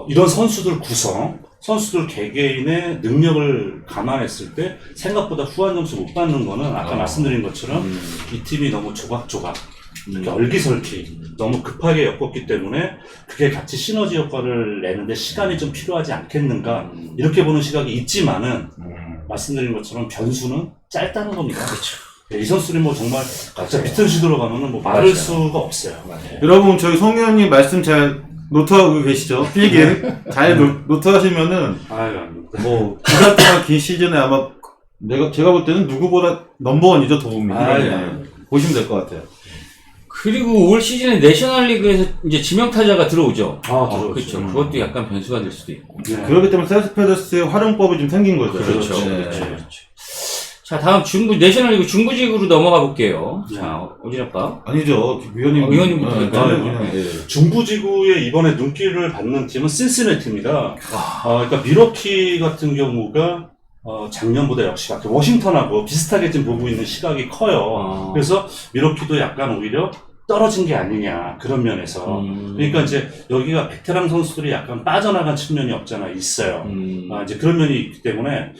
이런 선수들 구성, 선수들 개개인의 능력을 감안했을 때 생각보다 후한 점수 못 받는 거는 아까 말씀드린 것처럼 이 팀이 너무 조각조각 이렇게 얼기설기 너무 급하게 엮었기 때문에 그게 같이 시너지 효과를 내는데 시간이 좀 필요하지 않겠는가 이렇게 보는 시각이 있지만은 말씀드린 것처럼 변수는 짧다는 겁니다. 그렇죠. 이 선수들이 뭐 정말 각자 비틀시 들어가면은 뭐 말할 수가 없어요. 여러분 저희 송 의원님 말씀 잘 노트하고 계시죠? 필기 잘 노트하시면은 뭐 기간동안 긴 시즌에 아마 제가 볼 때는 누구보다 넘버원이죠 도움이. 보시면 될 것 같아요. 그리고 올 시즌에 내셔널리그에서 이제 지명타자가 들어오죠. 들어오죠. 그렇죠. 그것도 약간 변수가 될 수도 있고. 네. 그렇기 때문에 세스페데스의 활용법이 좀 생긴 거죠. 그렇죠. 네. 그렇죠. 자, 다음 내셔널리그 중부지구로 넘어가 볼게요. 자, 오진아빠. 아니죠. 위원님. 위원님부터 할까요? 그냥, 예. 중부지구에 이번에 눈길을 받는 팀은 신시내티입니다. 그러니까 미러키 같은 경우가 작년보다 역시 워싱턴하고 비슷하게 지금 보고 있는 시각이 커요. 그래서 미러키도 약간 오히려 떨어진 게 아니냐 그런 면에서 그러니까 이제 여기가 베테랑 선수들이 약간 빠져나간 측면이 없잖아 있어요. 이제 그런 면이 있기 때문에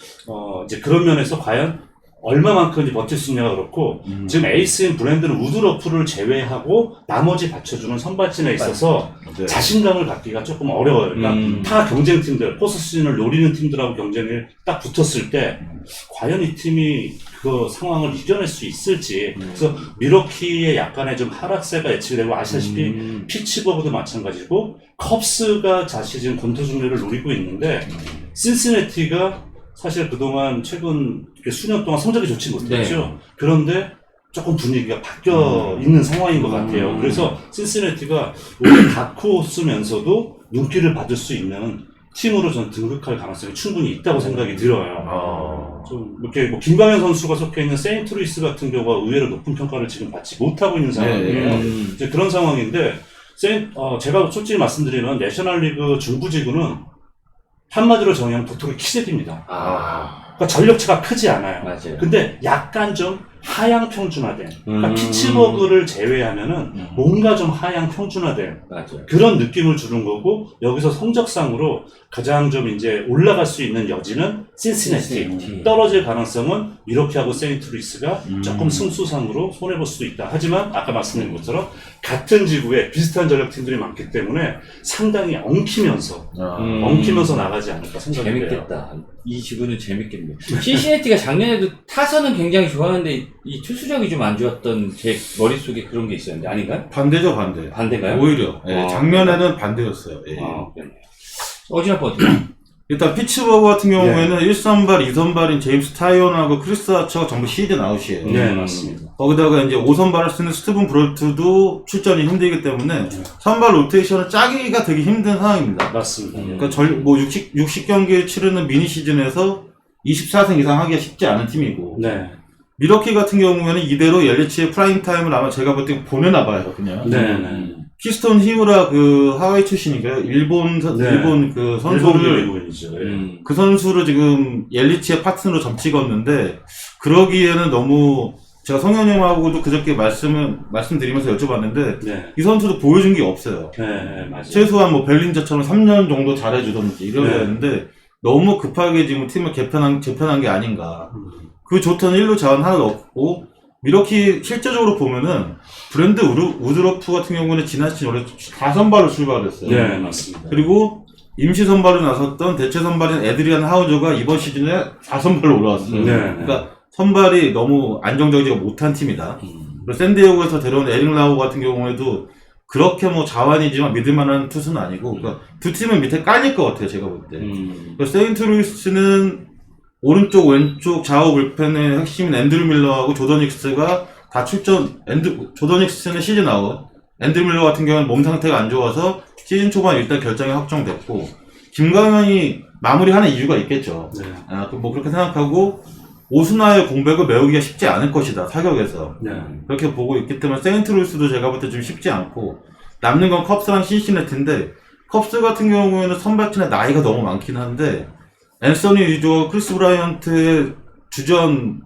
이제 그런 면에서 과연 얼마만큼 버틸 수 있냐가 그렇고 지금 에이스인 브랜드는 우드러프를 제외하고 나머지 받쳐주는 선발진에 있어서 네. 자신감을 갖기가 조금 어려워요. 그러니까 타 경쟁팀들, 포스트시즌을 노리는 팀들하고 경쟁을 딱 붙었을 때 과연 이 팀이 그 상황을 이겨낼 수 있을지. 그래서 미러키의 약간의 좀 하락세가 예측되고 아시다시피 피츠버그도 마찬가지고 컵스가 자시즌 권투 승리를 노리고 있는데 신시내티가 사실 그동안 최근 수년 동안 성적이 좋지 못했죠. 네. 그런데 조금 분위기가 바뀌어 있는 상황인 것 같아요. 그래서 신시내티가 올해 다크호스면서도 눈길을 받을 수 있는 팀으로 저는 등극할 가능성이 충분히 있다고 생각이 들어요. 좀 이렇게 뭐 김광현 선수가 속해 있는 세인트루이스 같은 경우가 의외로 높은 평가를 지금 받지 못하고 있는 상황이에요. 이제 그런 상황인데 제가 솔직히 말씀드리면 내셔널리그 중부지구는 한마디로 정의하면 도토리 키재기입니다. 그러니까 전력차가 크지 않아요. 맞아요. 근데 약간 좀 하향 평준화된. 그러니까 음. 피츠버그를 제외하면은 뭔가 좀 하향 평준화된 맞아요. 그런 느낌을 주는 거고 여기서 성적상으로 가장 좀 이제 올라갈 수 있는 여지는 신시내티. 떨어질 가능성은 미러키하고 세인트루이스가 조금 승수상으로 손해볼 수도 있다. 하지만 아까 말씀드린 것처럼 같은 지구에 비슷한 전력팀들이 많기 때문에 상당히 엉키면서 나가지 않을까 생각이 돼요. 재밌겠다. 이 지구는 재밌겠네요. 신시내티가 작년에도 타선은 굉장히 좋았는데 이 투수력이 좀 안 좋았던 제 머릿속에 그런 게 있었는데 아닌가요? 반대죠, 반대. 반대가요? 오히려. 예, 아. 작년에는 반대였어요. 예. 그렇네요. 어지럽고 어떻게? 일단 피츠버그 같은 경우에는 1선발, 2선발인 제임스 타이온하고 크리스 아처가 전부 시즌 아웃이에요. 네, 맞습니다. 거기다가 이제 5선발을 쓰는 스티븐 브롤트도 출전이 힘들기 때문에 선발 로테이션을 짜기가 되게 힘든 상황입니다. 맞습니다. 그러니까 60경기를 치르는 미니 시즌에서 24승 이상 하기가 쉽지 않은 팀이고 네. 미러키 같은 경우에는 이대로 옐리치의 프라임 타임을 아마 제가 볼 때 보내나 봐요, 그냥. 네. 키스톤 히우라 그 하와이 출신이고요. 일본 그 일본 선수를 외국인이죠. 예. 그 선수를 지금 옐리치의 파트너로 점찍었는데 그러기에는 너무 제가 성현 형하고도 그저께 말씀드리면서 여쭤봤는데 네. 이 선수도 보여준 게 없어요. 네, 맞아요. 최소한 뭐 벨린저처럼 3년 정도 잘해주던지 이래야 네. 되는데 너무 급하게 지금 팀을 재편한 게 아닌가. 그 좋던 1루 자원 하나도 없고 미러키 실제적으로 보면은 브랜드 우드러프 같은 경우는 지난 시즌 원래 4선발로 출발을 했어요. 네, 맞습니다. 그리고 임시 선발로 나섰던 대체 선발인 에드리안 하우저가 이번 시즌에 4선발로 올라왔어요. 네. 그러니까 선발이 너무 안정적이지 못한 팀이다. 그리고 샌디에고에서 데려온 에릭 라우 같은 경우에도 그렇게 뭐 자완이지만 믿을만한 투수는 아니고 그러니까 두 팀은 밑에 깔릴 것 같아요, 제가 볼 때. 세인트루이스는 오른쪽 왼쪽 좌우 불펜의 핵심인 앤드류 밀러하고 조던 닉스가 다 출전. 조던 닉스는 시즌 아웃, 앤드류 밀러 같은 경우는 몸 상태가 안 좋아서 시즌 초반 일단 결정이 확정됐고 김광현이 마무리하는 이유가 있겠죠. 네. 뭐 그렇게 생각하고 오스나의 공백을 메우기가 쉽지 않을 것이다, 타격에서. 네. 그렇게 보고 있기 때문에 세인트루이스도 제가 볼 때 좀 쉽지 않고 남는 건 컵스랑 신시내티인데 컵스 같은 경우에는 선발진의 나이가 너무 많긴 한데 앤서니 유조, 크리스 브라이언트의 주전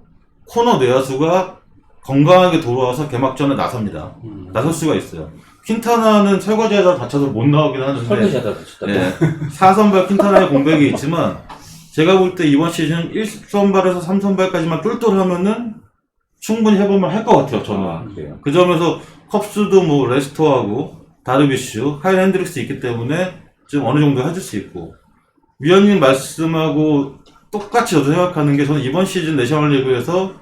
코너 내야수가 건강하게 돌아와서 개막전에 나섭니다. 나설 수가 있어요. 퀸타나는 설거지하다 다쳐서 못 나오긴 하는데 설거지하다 다쳤다. 네, 4선발 퀸타나의 공백이 있지만 제가 볼 때 이번 시즌 1선발에서 3선발까지만 똘똘하면은 충분히 해볼만 할 것 같아요, 저는. 그래요. 그 점에서 컵스도 뭐 레스터하고 다르비슈, 카일 핸드릭스 있기 때문에 좀 어느 정도 해줄 수 있고 위원님 말씀하고 똑같이 저도 생각하는 게 저는 이번 시즌 내셔널리그에서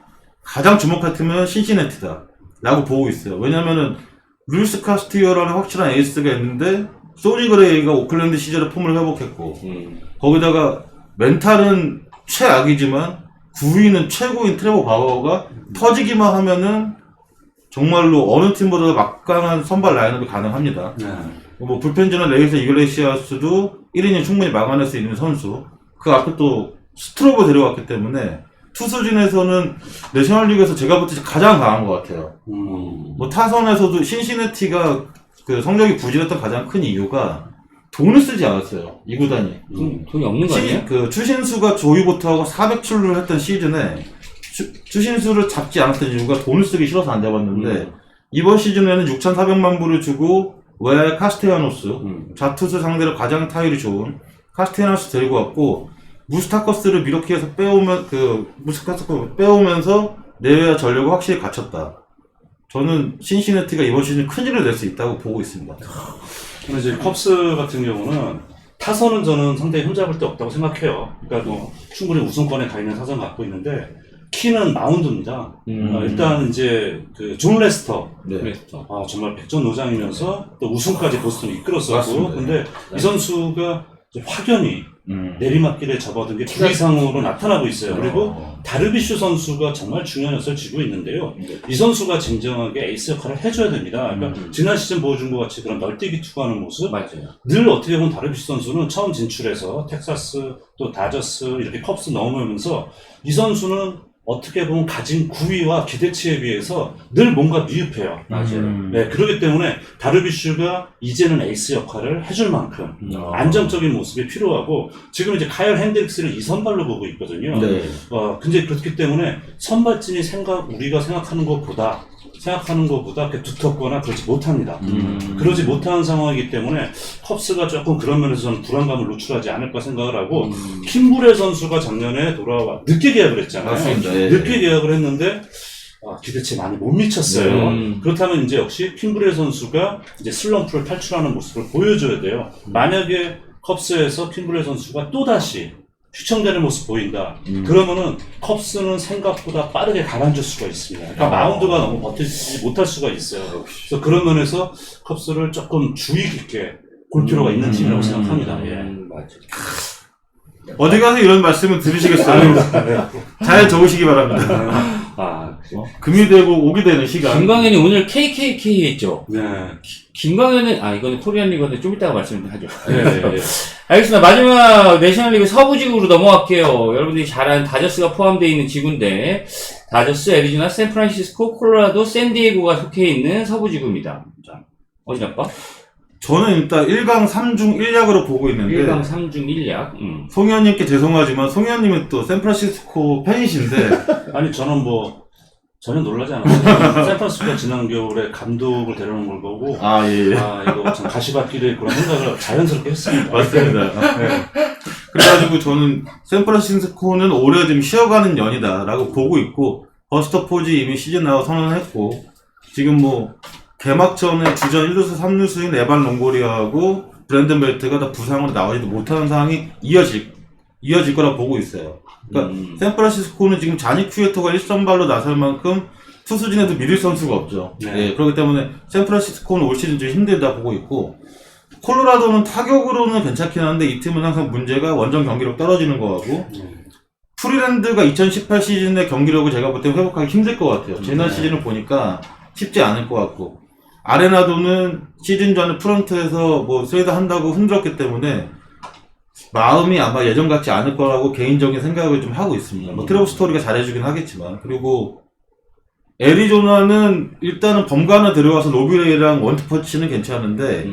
가장 주목할 팀은 신시내티다 라고 보고 있어요. 왜냐면은 루이스 카스티어라는 확실한 에이스가 있는데 소니 그레이가 오클랜드 시절에 폼을 회복했고 거기다가 멘탈은 최악이지만 9위는 최고인 트레버 바우어가 터지기만 하면은 정말로 어느 팀보다 막강한 선발 라인업이 가능합니다. 네. 뭐 불펜즈나 레이스 이글레시아스도 1인이 충분히 막아낼 수 있는 선수. 그 앞에 또 스트로브 데려왔기 때문에 투수진에서는 내셔널리그에서 제가 볼 때 가장 강한 것 같아요. 뭐 타선에서도 신시내티가 그 성적이 부진했던 가장 큰 이유가 돈을 쓰지 않았어요. 이 구단이. 돈이 없는 거 아니에요? 그 추신수가 조이보트하고 400출루를 했던 시즌에 추신수를 잡지 않았던 이유가 돈을 쓰기 싫어서 안 잡았는데 이번 시즌에는 6,400만 불을 주고 왜 카스테야노스 좌투수 상대로 가장 타율이 좋은 카스테야노스 데리고 왔고 무스타커스를 미러키에서 무스타커스 빼오면서 내외와 전력을 확실히 갖췄다. 저는 신시내티가 이번 시즌 큰일을 낼 수 있다고 보고 있습니다. 근데 이제 컵스 같은 경우는 타선은 저는 상당히 흠잡을 데 없다고 생각해요. 그러니까 뭐 충분히 우승권에 가 있는 타선 갖고 있는데 키는 마운드입니다. 일단 이제 그 존 레스터, 네. 정말 백전노장이면서 또 우승까지 보스턴을 이끌었었고, 맞습니다. 근데 이 선수가 이제 확연히 내리막길에 접어든 게 두 이상으로 나타나고 있어요. 그리고 다르비슈 선수가 정말 중요한 역할을 쥐고 있는데요. 이 선수가 진정하게 에이스 역할을 해줘야 됩니다. 그러니까 지난 시즌 보여준 것 같이 그런 널뛰기 투구하는 모습. 맞아요. 늘 어떻게 보면 다르비슈 선수는 처음 진출해서 텍사스 또 다저스 이렇게 컵스 넘으면서 이 선수는 어떻게 보면 가진 구위와 기대치에 비해서 늘 뭔가 미흡해요. 맞아요. 네, 그렇기 때문에 다르비슈가 이제는 에이스 역할을 해줄 만큼 안정적인 모습이 필요하고 지금 이제 카일 핸드릭스를 2선발로 보고 있거든요. 네. 근데 그렇기 때문에 선발진이 우리가 생각하는 것보다 그렇게 두텁거나 그렇지 못합니다. 그러지 못하는 상황이기 때문에 컵스가 조금 그런 면에서 저는 불안감을 노출하지 않을까 생각을 하고 킴브레 선수가 작년에 늦게 계약을 했잖아요. 맞습니다. 예. 늦게 계약을 했는데 기대치에 많이 못 미쳤어요. 그렇다면 이제 역시 킴브레 선수가 이제 슬럼프를 탈출하는 모습을 보여줘야 돼요. 만약에 컵스에서 킴브레 선수가 또다시 휘청대는 모습 보인다. 그러면은 컵스는 생각보다 빠르게 가라앉을 수가 있습니다. 그러니까 마운드가 너무 버티지 못할 수가 있어요. 그래서 그런 면에서 컵스를 조금 주의 깊게 볼 필요가 있는 팀이라고 생각합니다. 예. 맞아. 어디 가서 이런 말씀을 들으시겠어요? 잘 적으시기 바랍니다. 금이 되고 오게 되는 시간. 김광현이 오늘 KKK 했죠? 네. 김광현은, 이거는 코리안 리그인데 좀 이따가 말씀하죠. 네. 알겠습니다. 마지막 내셔널리그 서부지구로 넘어갈게요. 여러분들이 잘 아는 다저스가 포함되어 있는 지구인데, 다저스, 애리조나, 샌프란시스코, 콜로라도, 샌디에고가 속해 있는 서부지구입니다. 자, 어디 나빠? 저는 일단 1강 3중 1약으로 보고 있는데 1강 3중 1약. 송현님께 죄송하지만 송현님은 또 샌프란시스코 팬이신데 아니 저는 전혀 놀라지 않았어요. 샌프란시스코가 지난 겨울에 감독을 데려오는 걸 보고 예. 이거 참 가시밭길에 그런 생각을 자연스럽게 했습니다. 맞습니다. 네. 그래가지고 저는 샌프란시스코는 올해 좀 쉬어가는 연이다라고 보고 있고 버스터 포지 이미 시즌 아웃 선언했고 지금 개막전에 주전 1루수 3루수인 에반 롱고리아하고 브랜든 벨트가 다 부상으로 나오지도 못하는 상황이 이어질 거라 보고 있어요. 그러니까 샌프란시스코는 지금 자닉 큐에토가 1선발로 나설 만큼 투수진에도 믿을 선수가 없죠. 네. 그렇기 때문에 샌프란시스코는 올 시즌 좀 힘들다 보고 있고 콜로라도는 타격으로는 괜찮긴 한데 이 팀은 항상 문제가 원정 경기력 떨어지는 거하고 프리랜드가 2018 시즌의 경기력을 제가 볼 때 회복하기 힘들 것 같아요. 지난 시즌을 보니까 쉽지 않을 것 같고 아레나도는 시즌 전에 프런트에서 스웨드 한다고 흔들었기 때문에 마음이 아마 예전 같지 않을 거라고 개인적인 생각을 좀 하고 있습니다. 트레버 스토리가 잘해주긴 하겠지만 그리고 애리조나는 일단은 범관을 데려와서 로비레이랑 원투퍼치는 괜찮은데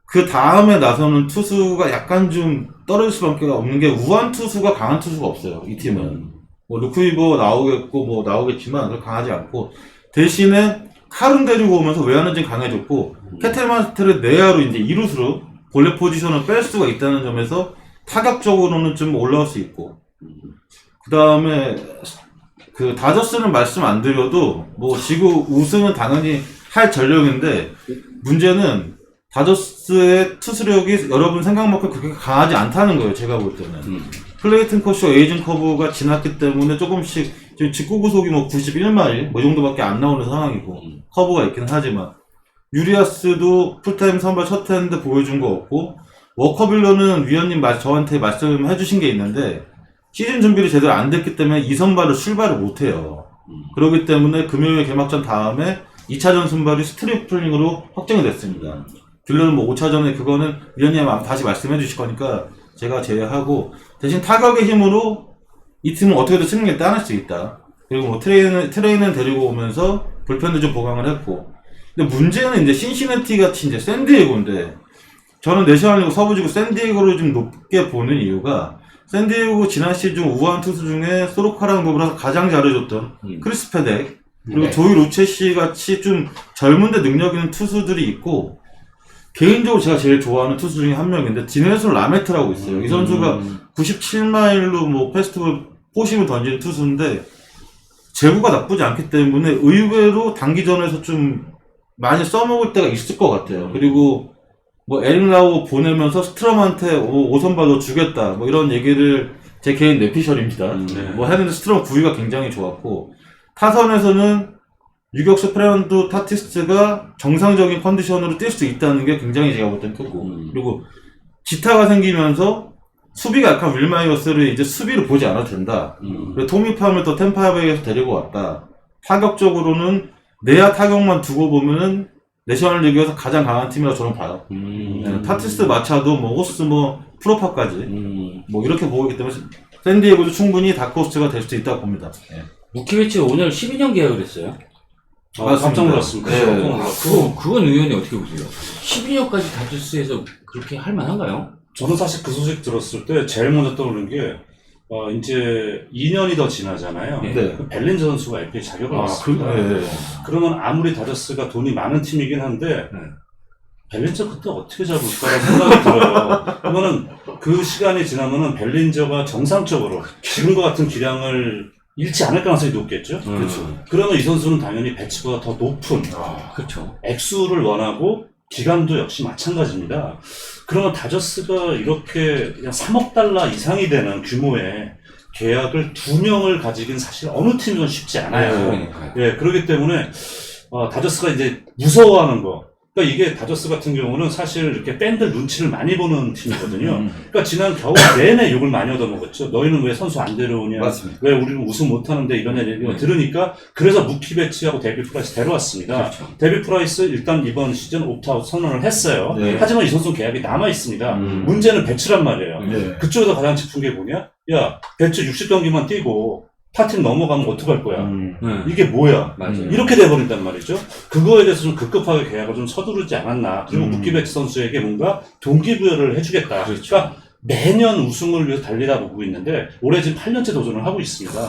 그 다음에 나서는 투수가 약간 좀 떨어질 수밖에 없는 게 우한 투수가 강한 투수가 없어요. 이 팀은 루크위버 나오겠고 나오겠지만 강하지 않고 대신에 칼은 데리고 오면서 외야는 좀 강해졌고 캐틀마스트를 내야로 이제 2루수로 본래 포지션을 뺄 수가 있다는 점에서 타격적으로는 좀 올라올 수 있고 그 다음에 다저스는 말씀 안 드려도 지구 우승은 당연히 할 전력인데 문제는 다저스의 투수력이 여러분 생각만큼 그렇게 강하지 않다는 거예요. 제가 볼 때는 클레이튼 커쇼, 에이즌 커브가 지났기 때문에 조금씩 지금 직구 구속이 91마일 이 정도밖에 안 나오는 상황이고 커브가 있긴 하지만 유리아스도 풀타임 선발 첫 했는데 보여준 거 없고 워커빌러는 위원님 저한테 말씀해 주신 게 있는데 시즌 준비를 제대로 안 됐기 때문에 2선발을 출발을 못해요. 그렇기 때문에 금요일 개막전 다음에 2차전 선발이 스트리플링으로 확정이 됐습니다. 빌러는 5차전에 그거는 위원님 다시 말씀해 주실 거니까 제가 제외하고 대신 타격의 힘으로 이 팀은 어떻게든 승리를 따낼 수 있다. 그리고 트레이는 데리고 오면서 불펜도 좀 보강을 했고 근데 문제는 이제 신시내티 같이 이제 샌디에고인데 저는 내셔널리그 서부지구 샌디에고를 좀 높게 보는 이유가 샌디에고 지난 시즌 우한 투수 중에 소로카랑 더불어서 가장 잘해줬던 크리스 페덱 그리고 조이 루체시 같이 좀 젊은데 능력 있는 투수들이 있고 개인적으로 제가 제일 좋아하는 투수 중에 한 명인데 디네솔 라메트라고 있어요. 이 선수가 97마일로 페스티벌 포심을 던지는 투수인데 제구가 나쁘지 않기 때문에 의외로 단기전에서 좀 많이 써먹을 때가 있을 것 같아요. 그리고 에릭 라우 보내면서 스트럼한테 5선발로 주겠다 이런 얘기를 제 개인 내피셜입니다. 했는데 스트럼 구위가 굉장히 좋았고 타선에서는 유격수 프레언도 타티스트가 정상적인 컨디션으로 뛸 수 있다는 게 굉장히 제가 볼 땐 크고 그리고 지타가 생기면서 수비가 약간 윌마이어스를 이제 수비를 보지 않아도 된다. 그리고 토미팜을 또 템파베이에서 데리고 왔다. 타격적으로는 내야 타격만 두고 보면은 내셔널리그에서 가장 강한 팀이라고 저는 봐요. 타티스트 마차도 호스 프로파까지 이렇게 보고 있기 때문에 샌디에고도 충분히 다크호스가 될 수도 있다고 봅니다. 예. 무키 배츠 오늘 12년 계약을 했어요. 깜짝 놀랐습니다. 네. 깜짝 놀랐고. 그건 의원이 어떻게 보세요? 12년까지 다저스에서 그렇게 할 만한가요? 저는 사실 그 소식 들었을 때 제일 먼저 떠오르는 게 이제 2년이 더 지나잖아요. 네. 그 벨린저 선수가 FA 자격을 받습니다. 예. 그러면 아무리 다저스가 돈이 많은 팀이긴 한데 네. 벨린저 그때 어떻게 잡을까라는 생각이 들어요. 그러면은 그 시간이 지나면은 벨린저가 정상적으로 지금과 같은 기량을 잃지 않을 가능성이 높겠죠. 그렇죠. 그러면 이 선수는 당연히 배치보다 더 높은 그렇죠. 액수를 원하고 기간도 역시 마찬가지입니다. 그러면 다저스가 이렇게 그냥 3억 달러 이상이 되는 규모의 계약을 2명을 가지긴 사실 어느 팀이건 쉽지 않아요. 그러니까요. 예, 그렇기 때문에 다저스가 이제 무서워하는 거. 그러니까 이게 다저스 같은 경우는 사실 이렇게 팬들 눈치를 많이 보는 팀이거든요. 그러니까 지난 겨울 내내 욕을 많이 얻어먹었죠. 너희는 왜 선수 안 데려오냐? 맞습니다. 왜 우리는 우승 못하는데 이런 얘기를 들으니까 그래서 무키 배치하고 데뷔 프라이스 데려왔습니다. 그렇죠. 데뷔 프라이스 일단 이번 시즌 옵트아웃 선언을 했어요. 네. 하지만 이 선수 계약이 남아 있습니다. 문제는 배치란 말이에요. 네. 그쪽에서 가장 짚은 게 뭐냐? 야, 배치 60경기만 뛰고 타팀 넘어가면 어떡할 거야? 네. 이게 뭐야? 맞아요. 이렇게 돼버린단 말이죠. 그거에 대해서 좀 급급하게 계약을 좀 서두르지 않았나. 그리고 무키 배치 선수에게 뭔가 동기부여를 해주겠다. 그렇죠. 그러니까 매년 우승을 위해서 달리다 보고 있는데 올해 지금 8년째 도전을 하고 있습니다.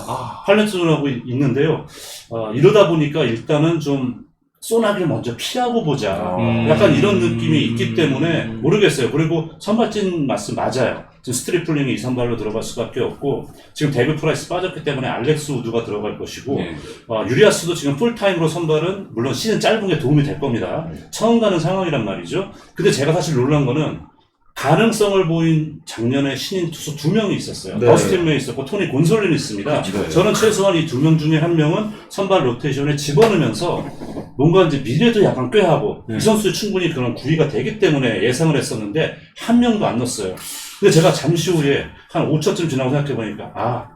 8년째 도전을 하고 있는데요. 이러다 보니까 일단은 좀 소나기를 먼저 피하고 보자. 약간 이런 느낌이 있기 때문에 모르겠어요. 그리고 선발진 말씀 맞아요. 지금 스트리플링이 2선발로 들어갈 수밖에 없고 지금 데뷔 프라이스 빠졌기 때문에 알렉스 우드가 들어갈 것이고 네. 유리아스도 지금 풀타임으로 선발은 물론 시즌 짧은 게 도움이 될 겁니다. 처음 가는 상황이란 말이죠. 근데 제가 사실 놀란 거는 가능성을 보인 작년에 신인 투수 2명이 있었어요. 네. 더스틴 메이 있었고 토니 곤솔린이 있습니다. 네. 저는 최소한 이 2명 중에 1명은 선발 로테이션에 집어넣으면서 뭔가 이제 미래도 약간 꾀하고 이 선수 충분히 그런 구위가 되기 때문에 예상을 했었는데 1명도 안 넣었어요. 근데 제가 잠시 후에 한 5초쯤 지나고 생각해보니까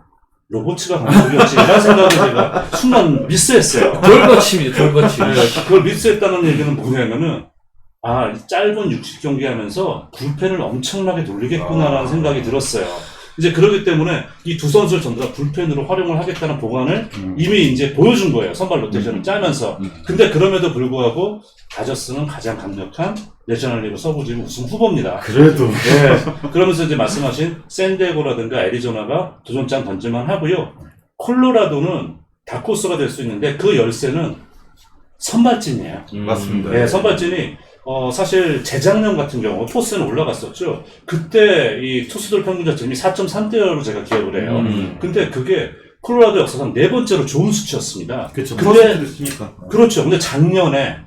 로보츠가 감독이었지 이런 생각을 제가 순간 미스했어요. 돌거침이죠, 돌거침. 네, 그걸 미스했다는 얘기는 뭐냐면은 짧은 60경기 하면서 불펜을 엄청나게 돌리겠구나라는 생각이 들었어요. 이제 그러기 때문에 이 두 선수를 전부 다 불펜으로 활용을 하겠다는 보관을 이미 이제 보여준 거예요. 선발 로테이션을 짜면서. 근데 그럼에도 불구하고 다저스는 가장 강력한 내셔널리그 서부지구 우승 후보입니다. 그래도. 네. 그러면서 이제 말씀하신 샌디에고라든가 애리조나가 도전장 던질만 하고요. 콜로라도는 다크호스가 될 수 있는데 그 열쇠는 선발진이에요. 맞습니다. 네, 선발진이 사실 재작년 같은 경우 포스는 올라갔었죠. 그때 이 투수들 평균 자책이 4.3대로 제가 기억을 해요. 근데 그게 콜로라도 역사상 4번째로 좋은 수치였습니다. 그렇죠. 근데 됐으니까. 그렇죠. 근데 작년에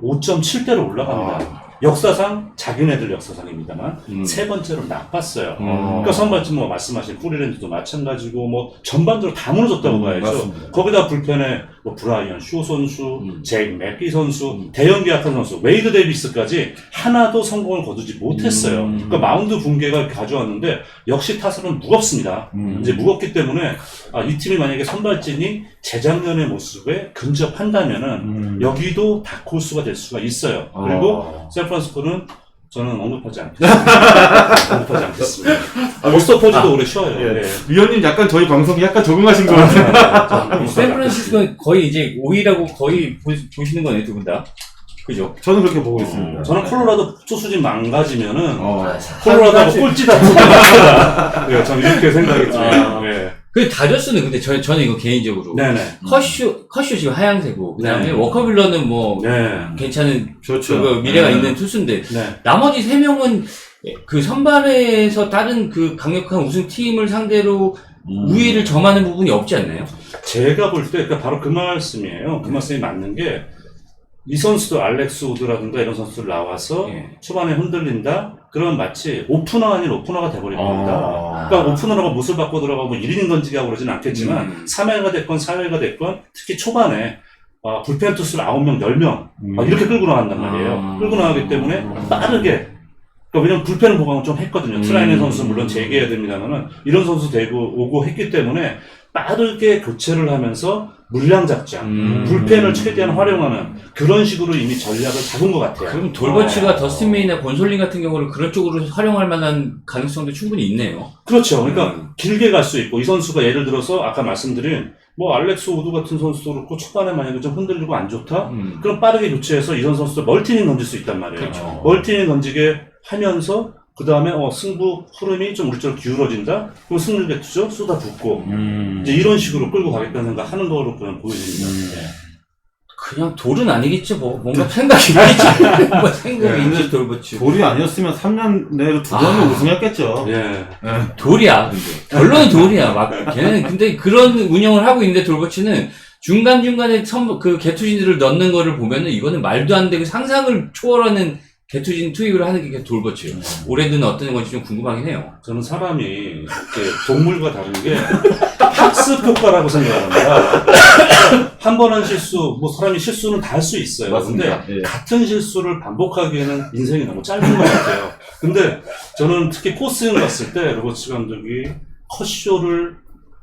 5.7대로 올라갑니다. 역사상 자기네들 역사상입니다만 3번째로 나빴어요. 그러니까 선발진 뭐 말씀하신 프리랜드도 마찬가지고 뭐 전반적으로 다 무너졌다고 봐야죠. 맞습니다. 거기다 불펜에 뭐 브라이언 쇼 선수, 제이크 맥기 선수, 대형 계약한 선수, 웨이드 데이비스까지 하나도 성공을 거두지 못했어요. 그러니까 마운드 붕괴가 가져왔는데 역시 타선은 무겁습니다. 이제 무겁기 때문에 이 팀이 만약에 선발진이 재작년의 모습에 근접한다면은 여기도 다크호스가 될 수가 있어요. 그리고 샌프란시스코는 저는 언급하지 않겠습니다. 오스터포즈도 오래 쉬어요. 예. 네. 위원님 약간 저희 방송에 약간 적응하신 것 같아요. 샌프란시스코는 거의 이제 5위라고 거의 보시는 거네, 두 분 다. 그죠? 저는 그렇게 보고 있습니다. 저는 콜로라도 투수진 망가지면은 사실- 콜로라도가 꼴찌다. 네, 저는 이렇게 생각이 들어요. 네. 그 다저스는 근데 저는 이거 개인적으로 네네. 커쇼 지금 하양새고 그다음에 네. 워커빌러는 뭐 네. 괜찮은 좋죠. 그 미래가 네. 있는 투수인데 네. 나머지 3명은 그 선발에서 다른 그 강력한 우승 팀을 상대로 우위를 점하는 부분이 없지 않나요? 제가 볼 때, 그러니까 바로 그 말씀이에요. 그 말씀이 맞는 게, 이 선수도 알렉스 우드라든가 이런 선수들 나와서 예. 초반에 흔들린다? 그러면 마치 오프너 아닌 오프너가 돼버린 겁니다. 그러니까 오프너라고 못을 받고 들어가고 1이닝 던지기 하고 그러진 않겠지만 3회가 됐건 4회가 됐건 특히 초반에 불펜 투수를 9명, 10명 이렇게 끌고 나간단 말이에요. 끌고 나가기 때문에 빠르게 그러니까 그러니까 왜냐면 불펜 보강을 좀 했거든요. 트라이네 선수 물론 재개해야 됩니다만은 이런 선수 되고 오고 했기 때문에 빠르게 교체를 하면서 물량 작장, 불펜을 최대한 활용하는 그런 식으로 이미 전략을 잡은 것 같아요. 그럼 돌버치가 더스틴 메이나 곤솔린 같은 경우는 그런 쪽으로 활용할 만한 가능성도 충분히 있네요. 그렇죠. 그러니까 길게 갈 수 있고 이 선수가 예를 들어서 아까 말씀드린 뭐 알렉스 우드 같은 선수도 그렇고 초반에 만약에 좀 흔들리고 안 좋다? 그럼 빠르게 교체해서 이선 선수도 멀티닝 던질 수 있단 말이에요. 그렇죠. 멀티닝 던지게 하면서 그 다음에 승부 흐름이 좀 우리처럼 기울어진다? 그럼 승률 배투죠? 쏟아붓고 이제 이런 식으로 끌고 가겠다는 생각 하는 거로 그냥 보여집니다. 네. 그냥 돌은 아니겠죠, 뭐. 뭔가 생각이 있겠지. 뭐 생각이 있는 돌버치. 돌이 아니었으면 3년 내로 2번을 우승했겠죠. 예. 돌이야, 근데. 결론은 돌이야. 막, 걔는, 근데 그런 운영을 하고 있는데 돌버치는 중간중간에 그 개투진들을 넣는 거를 보면은 이거는 말도 안 되고 상상을 초월하는 개투진 투입을 하는 게 돌버치예요. 올해는 어떤 건지 좀 궁금하긴 해요. 저는 사람이 이렇게 동물과 다른 게 학습 효과라고 생각합니다. 한 번 한 실수, 뭐 사람이 실수는 다 할 수 있어요. 맞습니다. 근데 예. 같은 실수를 반복하기에는 인생이 너무 짧은 것 같아요. 근데 저는 특히 포스팅 갔을 때 로버츠 감독이 컷쇼를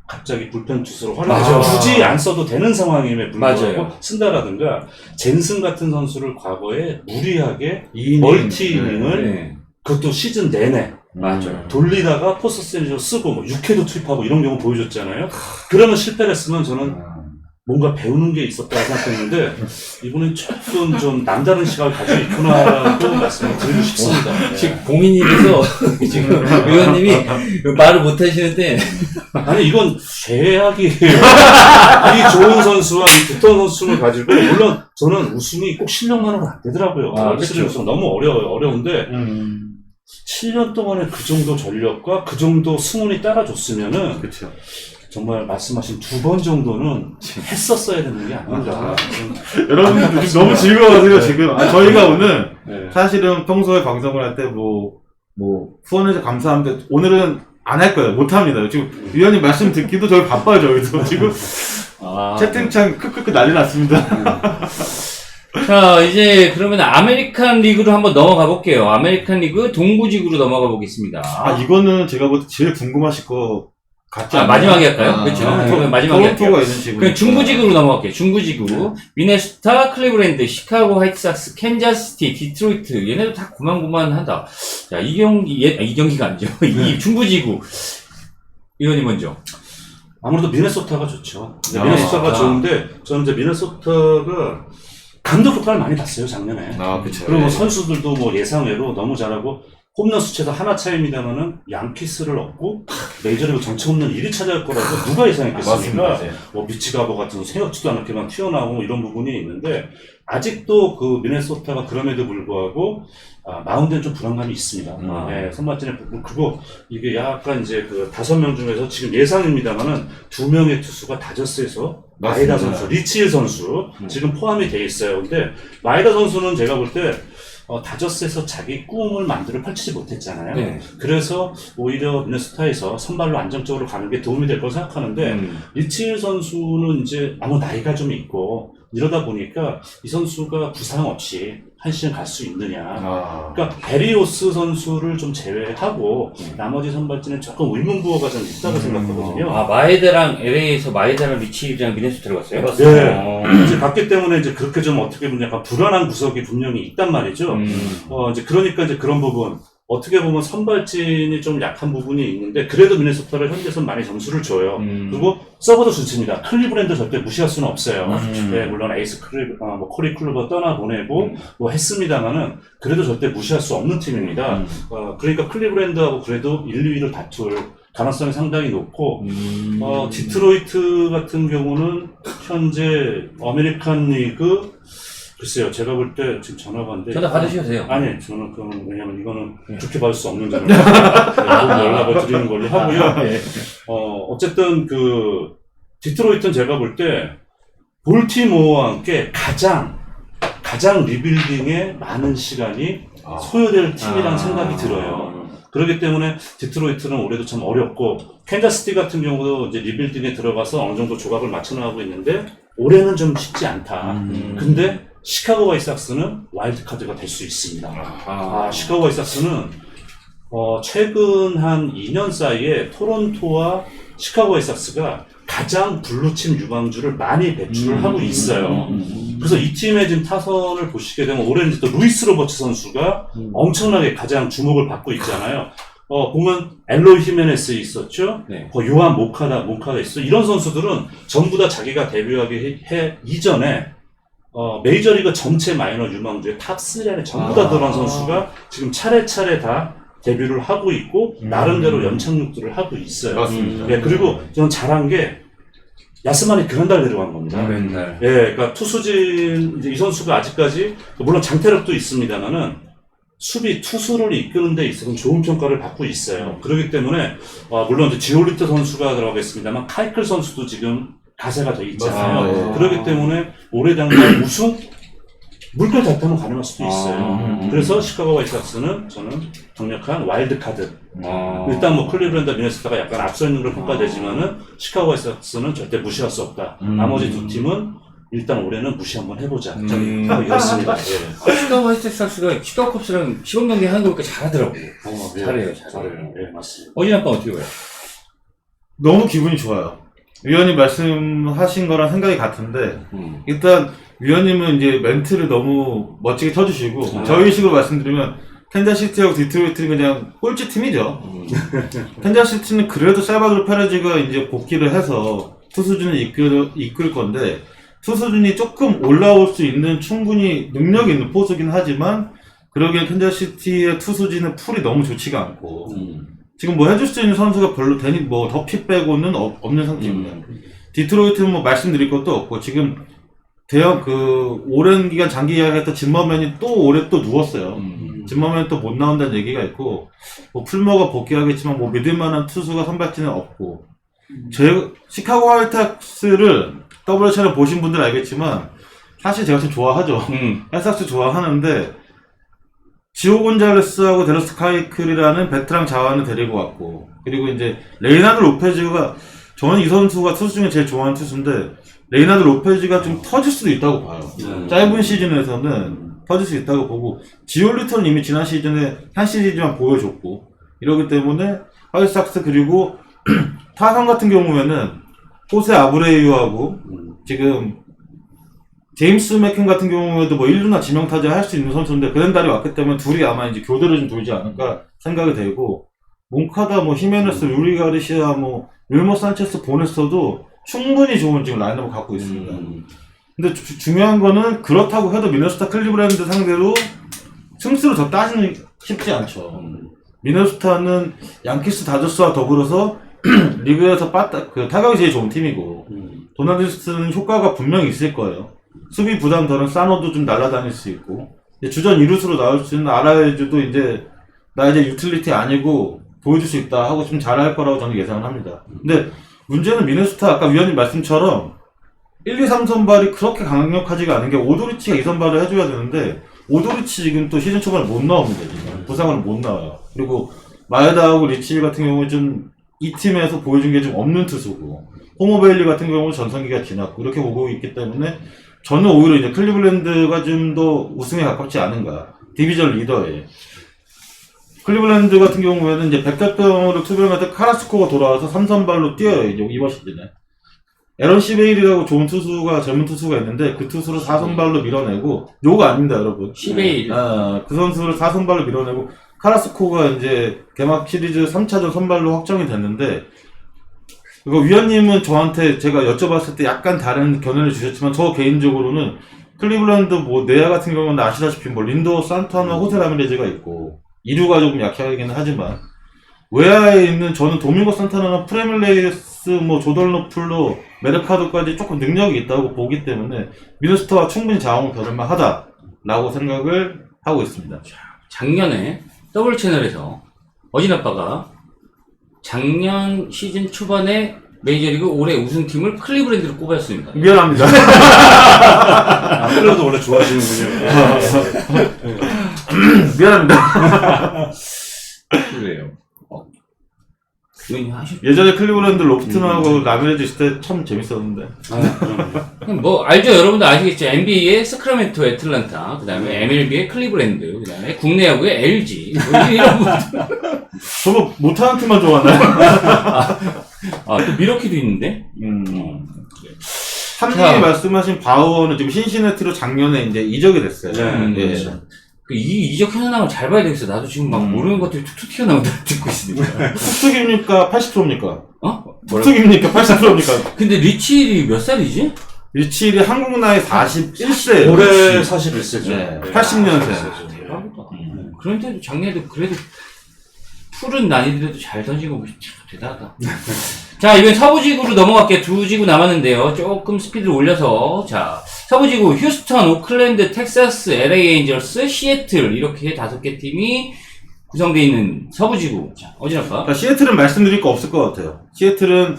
갑자기 불펜 투수로 활용해서 굳이 안 써도 되는 상황임에 불구하고 맞아요. 쓴다라든가 젠슨 같은 선수를 과거에 무리하게 2이닝. 멀티 이닝을 네. 그것도 시즌 내내 맞아요. 돌리다가 포스트 시리즈로 쓰고 뭐 6회도 투입하고 이런 경우 보여줬잖아요. 그러면 실패를 했으면 저는 뭔가 배우는 게 있었다고 생각했는데 이번엔 조금 좀 남다른 시각을 가지고 있구나라고 말씀을 드리고 싶습니다. 네. 지금 공인님께서 지금 의원님이 말을 못 하시는데 아니 이건 최악이에요. 이 좋은 선수와 이 두터운 선수를 가지고 물론 저는 우승이 꼭 실력만으로 안 되더라고요. 그렇죠. 우승 너무 어려운데 7년 동안에 그 정도 전력과 그 정도 승운이 따라줬으면은 그렇죠. 정말 말씀하신 2번 정도는 했었어야 되는 게 아닌가. 여러분들 지금 너무 즐거워하세요, 지금. 저희가 오늘 네. 사실은 평소에 방송을 할 때 후원해서 감사합니다. 오늘은 안 할 거예요. 못 합니다. 지금 위원님 말씀 듣기도 저희 바빠요, 저희도. 지금 채팅창 크크크 난리 났습니다. 자, 이제 그러면 아메리칸 리그로 한번 넘어가 볼게요. 아메리칸 리그 동부지구로 넘어가 보겠습니다. 이거는 제가 볼 때 제일 궁금하실 것 같지 않나요? 마지막에 할까요? 그렇죠. 그러면 마지막에 할게요. 토론토가 있는 지구. 그럼 중부지구로 넘어갈게요. 중부지구. 미네소타, 클리브랜드, 시카고 화이트삭스, 캔자스시티, 디트로이트. 얘네도 다 고만고만하다. 자, 이 경기가 아니죠. 이 중부지구. 의원님 먼저. 아무래도 미네소타가 좋죠. 미네소타가 좋은데 저는 이제 미네소타가 감독 효과를 많이 봤어요, 작년에. 그쵸. 그리고 선수들도 뭐 예상외로 너무 잘하고 홈런 수치도 하나 차이입니다만은 양키스를 얻고 메이저리그 전체 홈런 1위 차지할 거라고 누가 예상했겠습니까? 맞습니다. 뭐 미치가버 같은 생각지도 않게만 튀어나오고 이런 부분이 있는데 아직도 그 미네소타가 그럼에도 불구하고 마운드엔 좀 불안감이 있습니다. 네, 선발진의 부분 그리고 이게 약간 이제 그 5명 중에서 지금 예상입니다만은 2명의 투수가 다저스에서 마에다 선수, 리치일 선수 지금 포함이 돼 있어요. 근데 마에다 선수는 제가 볼 때 다저스에서 자기 꿈을 만들어 펼치지 못했잖아요. 네. 그래서 오히려 미네소타에서 선발로 안정적으로 가는 게 도움이 될 거라고 생각하는데 리치일 선수는 이제 아무 나이가 좀 있고 이러다 보니까 이 선수가 부상 없이 한 시즌 갈 수 있느냐. 그러니까 베리오스 선수를 좀 제외하고 나머지 선발진은 조금 의문부호가 좀 있다고 생각하거든요. 마에다랑 LA에서 마에다랑 리치랑 미네소타로 갔어요? 네. 이제 갔기 때문에 이제 그렇게 좀 어떻게 보면 약간 불안한 구석이 분명히 있단 말이죠. 이제 그러니까 이제 그런 부분. 어떻게 보면 선발진이 좀 약한 부분이 있는데 그래도 미네소타를 현재선 많이 점수를 줘요. 그리고 서버도 좋습니다. 클리브랜드 절대 무시할 수는 없어요. 네, 물론 에이스 코리 클루버 떠나보내고 뭐 했습니다만은 그래도 절대 무시할 수 없는 팀입니다. 그러니까 클리브랜드하고 그래도 1, 2위를 다툴 가능성이 상당히 높고 디트로이트 같은 경우는 현재 아메리칸 리그 글쎄요, 제가 볼 때 지금 전화가 왔는데. 전화 받으셔도 돼요. 아니, 저는 그건, 왜냐면 이거는 좋게 받을 수 없는 전화라서 연락을 드리는 걸로 하고요. 어쨌든 디트로이트는 제가 볼 때, 볼티모어와 함께 가장 리빌딩에 많은 시간이 소요될 팀이라는 생각이 들어요. 그렇기 때문에 디트로이트는 올해도 참 어렵고, 캔자스시티 같은 경우도 이제 리빌딩에 들어가서 어느 정도 조각을 맞춰나가고 있는데, 올해는 좀 쉽지 않다. 근데, 시카고 화이트삭스는 와일드카드가 될 수 있습니다. 시카고 화이트삭스는 최근 한 2년 사이에 토론토와 시카고 화이트삭스가 가장 블루칩 유망주를 많이 배출을 하고 있어요. 그래서 이 팀의 지금 타선을 보시게 되면 올해는 이제 또 루이스 로버츠 선수가 엄청나게 가장 주목을 받고 있잖아요. 보면 엘로이 히메네스 있었죠. 네. 요한 모카다 있어. 이런 선수들은 전부 다 자기가 데뷔하기 이전에 메이저리그 전체 마이너 유망주의 탑3 안에 전부 다 들어간 선수가 지금 차례차례 다 데뷔를 하고 있고 나름대로 연착륙들을 하고 있어요. 맞습니다. 예, 그리고 저는 잘한 게 야스만이 그란달 데려간 겁니다. 맨날. 예, 그러니까 투수진 이제 이 선수가 아직까지 물론 장태력도 있습니다만은 수비 투수를 이끄는 데 있어서는 좋은 평가를 받고 있어요. 그렇기 때문에 물론 이제 지올리트 선수가 들어가겠습니다만 카이클 선수도 지금 가세가 돼 있잖아요. 맞습니다. 그렇기 때문에 올해 당장 우승 물결 달타면 가능할 수도 있어요. 그래서 시카고 화이트삭스는 저는 강력한 와일드 카드. 일단 뭐 클리브랜드, 미네소타가 약간 앞서 있는 걸로 평가되지만은 시카고 화이트삭스는 절대 무시할 수 없다. 나머지 두 팀은 일단 올해는 무시 한번 해보자. 저는 이렇습니다. 예. 시카고 화이트삭스가 시카고 컵스랑 시범 경기 하는 거 보니까 잘하더라고. 예. 잘해요. 예, 맞습니다. 어진 아빠 어떻게 봐요? 너무 기분이 좋아요. 위원님 말씀하신 거랑 생각이 같은데 일단 위원님은 이제 멘트를 너무 멋지게 쳐주시고 저희 식으로 말씀드리면 캔자시티하고 디트로이트는 그냥 꼴찌 팀이죠. 캔자시티는 그래도 살바도르 페레즈가 이제 복귀를 해서 투수진을 이끌 건데 투수진이 조금 올라올 수 있는 충분히 능력이 있는 포수긴 하지만 그러기엔 캔자시티의 투수진은 풀이 너무 좋지가 않고 지금 뭐 해줄 수 있는 선수가 별로 되니 뭐 더피 빼고는 없는 상태입니다. 디트로이트는 뭐 말씀드릴 것도 없고 지금 대형 오랜 기간 장기 계약했던 진머맨이 또 올해 또 누웠어요. 진머맨 또 못 나온다는 얘기가 있고 뭐 풀머가 복귀하겠지만 뭐 믿을만한 투수가 선발진은 없고 시카고 화이트삭스를 더블 채널 보신 분들 알겠지만 사실 제가 좀 좋아하죠. 화이트삭스 좋아하는데 지오 곤잘레스하고 데러스 카이클이라는 베테랑 자원을 데리고 왔고 그리고 이제 레이나드 로페즈가 저는 이 선수가 투수 중에 제일 좋아하는 투수인데 레이나드 로페즈가 좀 터질 수도 있다고 봐요. 짧은 시즌에서는 터질 수 있다고 보고 지올리터는 이미 지난 시즌에 한 시리즈만 보여줬고 이러기 때문에 화이트삭스 그리고 타선 같은 경우에는 호세 아브레이유하고 지금 제임스 맥켄 같은 경우에도 뭐 1루나 지명타자 할 수 있는 선수인데 그랜달이 왔기 때문에 둘이 아마 이제 교대를 좀 돌지 않을까 생각이 되고 몽카다 뭐 히메네스, 루리 가르시아 뭐 윌머 산체스 보냈어도 충분히 좋은 지금 라인업을 갖고 있습니다. 근데 중요한 거는 그렇다고 해도 미네소타 클리브랜드 상대로 승수를 더 따지는 쉽지 않죠. 미네소타는 양키스 다저스와 더불어서 리그에서 타격이 제일 좋은 팀이고 도나디스는 효과가 분명히 있을 거예요. 수비 부담 덜은 사노도 좀 날아다닐 수 있고 주전 2루수로 나올 수 있는 아라에즈도 이제 나 이제 유틸리티 아니고 보여줄 수 있다 하고 좀 잘할 거라고 저는 예상을 합니다. 근데 문제는 미네소타 아까 위원님 말씀처럼 1, 2, 3선발이 그렇게 강력하지가 않은 게 오도리치가 2선발을 해줘야 되는데 오도리치 지금 또 시즌 초반에 못 나옵니다. 지금 부상으로 못 나와요. 그리고 마에다하고 리치 같은 경우에 좀 이 팀에서 보여준 게 좀 없는 투수고 호모 베일리 같은 경우는 전성기가 지났고 이렇게 보고 있기 때문에 저는 오히려 이제 클리블랜드가 좀 더 우승에 가깝지 않은가. 디비전 리더에. 클리블랜드 같은 경우에는 이제 백달병으로 투병할 때 카라스코가 돌아와서 3선발로 뛰어요. 이번 시즌에. 에런 시베일이라고 좋은 투수가, 젊은 투수가 있는데 그 투수를 4선발로 밀어내고, 요거 아닙니다, 여러분. 시베일. 그 선수를 4선발로 밀어내고, 카라스코가 이제 개막 시리즈 3차전 선발로 확정이 됐는데, 이거 위원님은 저한테 제가 여쭤봤을 때 약간 다른 견해를 주셨지만 저 개인적으로는 클리블랜드 뭐 내야 같은 경우는 아시다시피 뭐 린도 산타나 호세 라미레즈가 있고 이류가 조금 약하긴 하지만 외야에 있는 저는 도밍고 산타나나 프레밀레이스 뭐 조던 로플로 메르카도까지 조금 능력이 있다고 보기 때문에 미네소타와 충분히 자원을 겨룰만 하다라고 생각을 하고 있습니다. 작년에 더블 채널에서 어진 아빠가 작년 시즌 초반에 메이저리그 올해 우승팀을 클리브랜드로 꼽았습니다. 미안합니다. 그래도 원래 좋아하시는군요. 미안합니다. 그래요. 예전에 클리브랜드 로프튼하고 라미레즈 있을 때 참 재밌었는데. 뭐 알죠, 여러분들 아시겠죠. NBA의 스크라멘토 애틀란타, 그 다음에 MLB의 클리브랜드, 그 다음에 국내 야구의 LG 뭐 이런 분들. 저거 못하는 팀만 좋아하나요? 또 미러키도 있는데? 삼님이 말씀하신 바우어는 지금 신시내티로 작년에 이제 이적이 됐어요. 네, 예. 그렇죠. 이 이적해서 걸 잘 봐야 되겠어. 나도 지금 막 모르는 것들이 툭툭 튀어나오다 듣고 있으니까. 툭툭입니까? 80%입니까? 뭐라고? 툭툭입니까? 80%입니까? 근데 리치일이 몇 살이지? 리치일이 한국 나이 41세예요. 올해 41세죠. 네, 80년생. 대박이다. 그런데도 작년에도 그래도 푸른 난이도도 잘 던지고 참 대단하다. 자, 이번 서부지구로 넘어갈게요. 2지구 남았는데요. 조금 스피드를 올려서. 자, 서부지구 휴스턴, 오클랜드, 텍사스, LA 엔젤스, 시애틀 이렇게 5개 팀이 구성되어 있는 서부지구. 자, 어디랄까? 그러니까 시애틀은 말씀드릴 거 없을 것 같아요. 시애틀은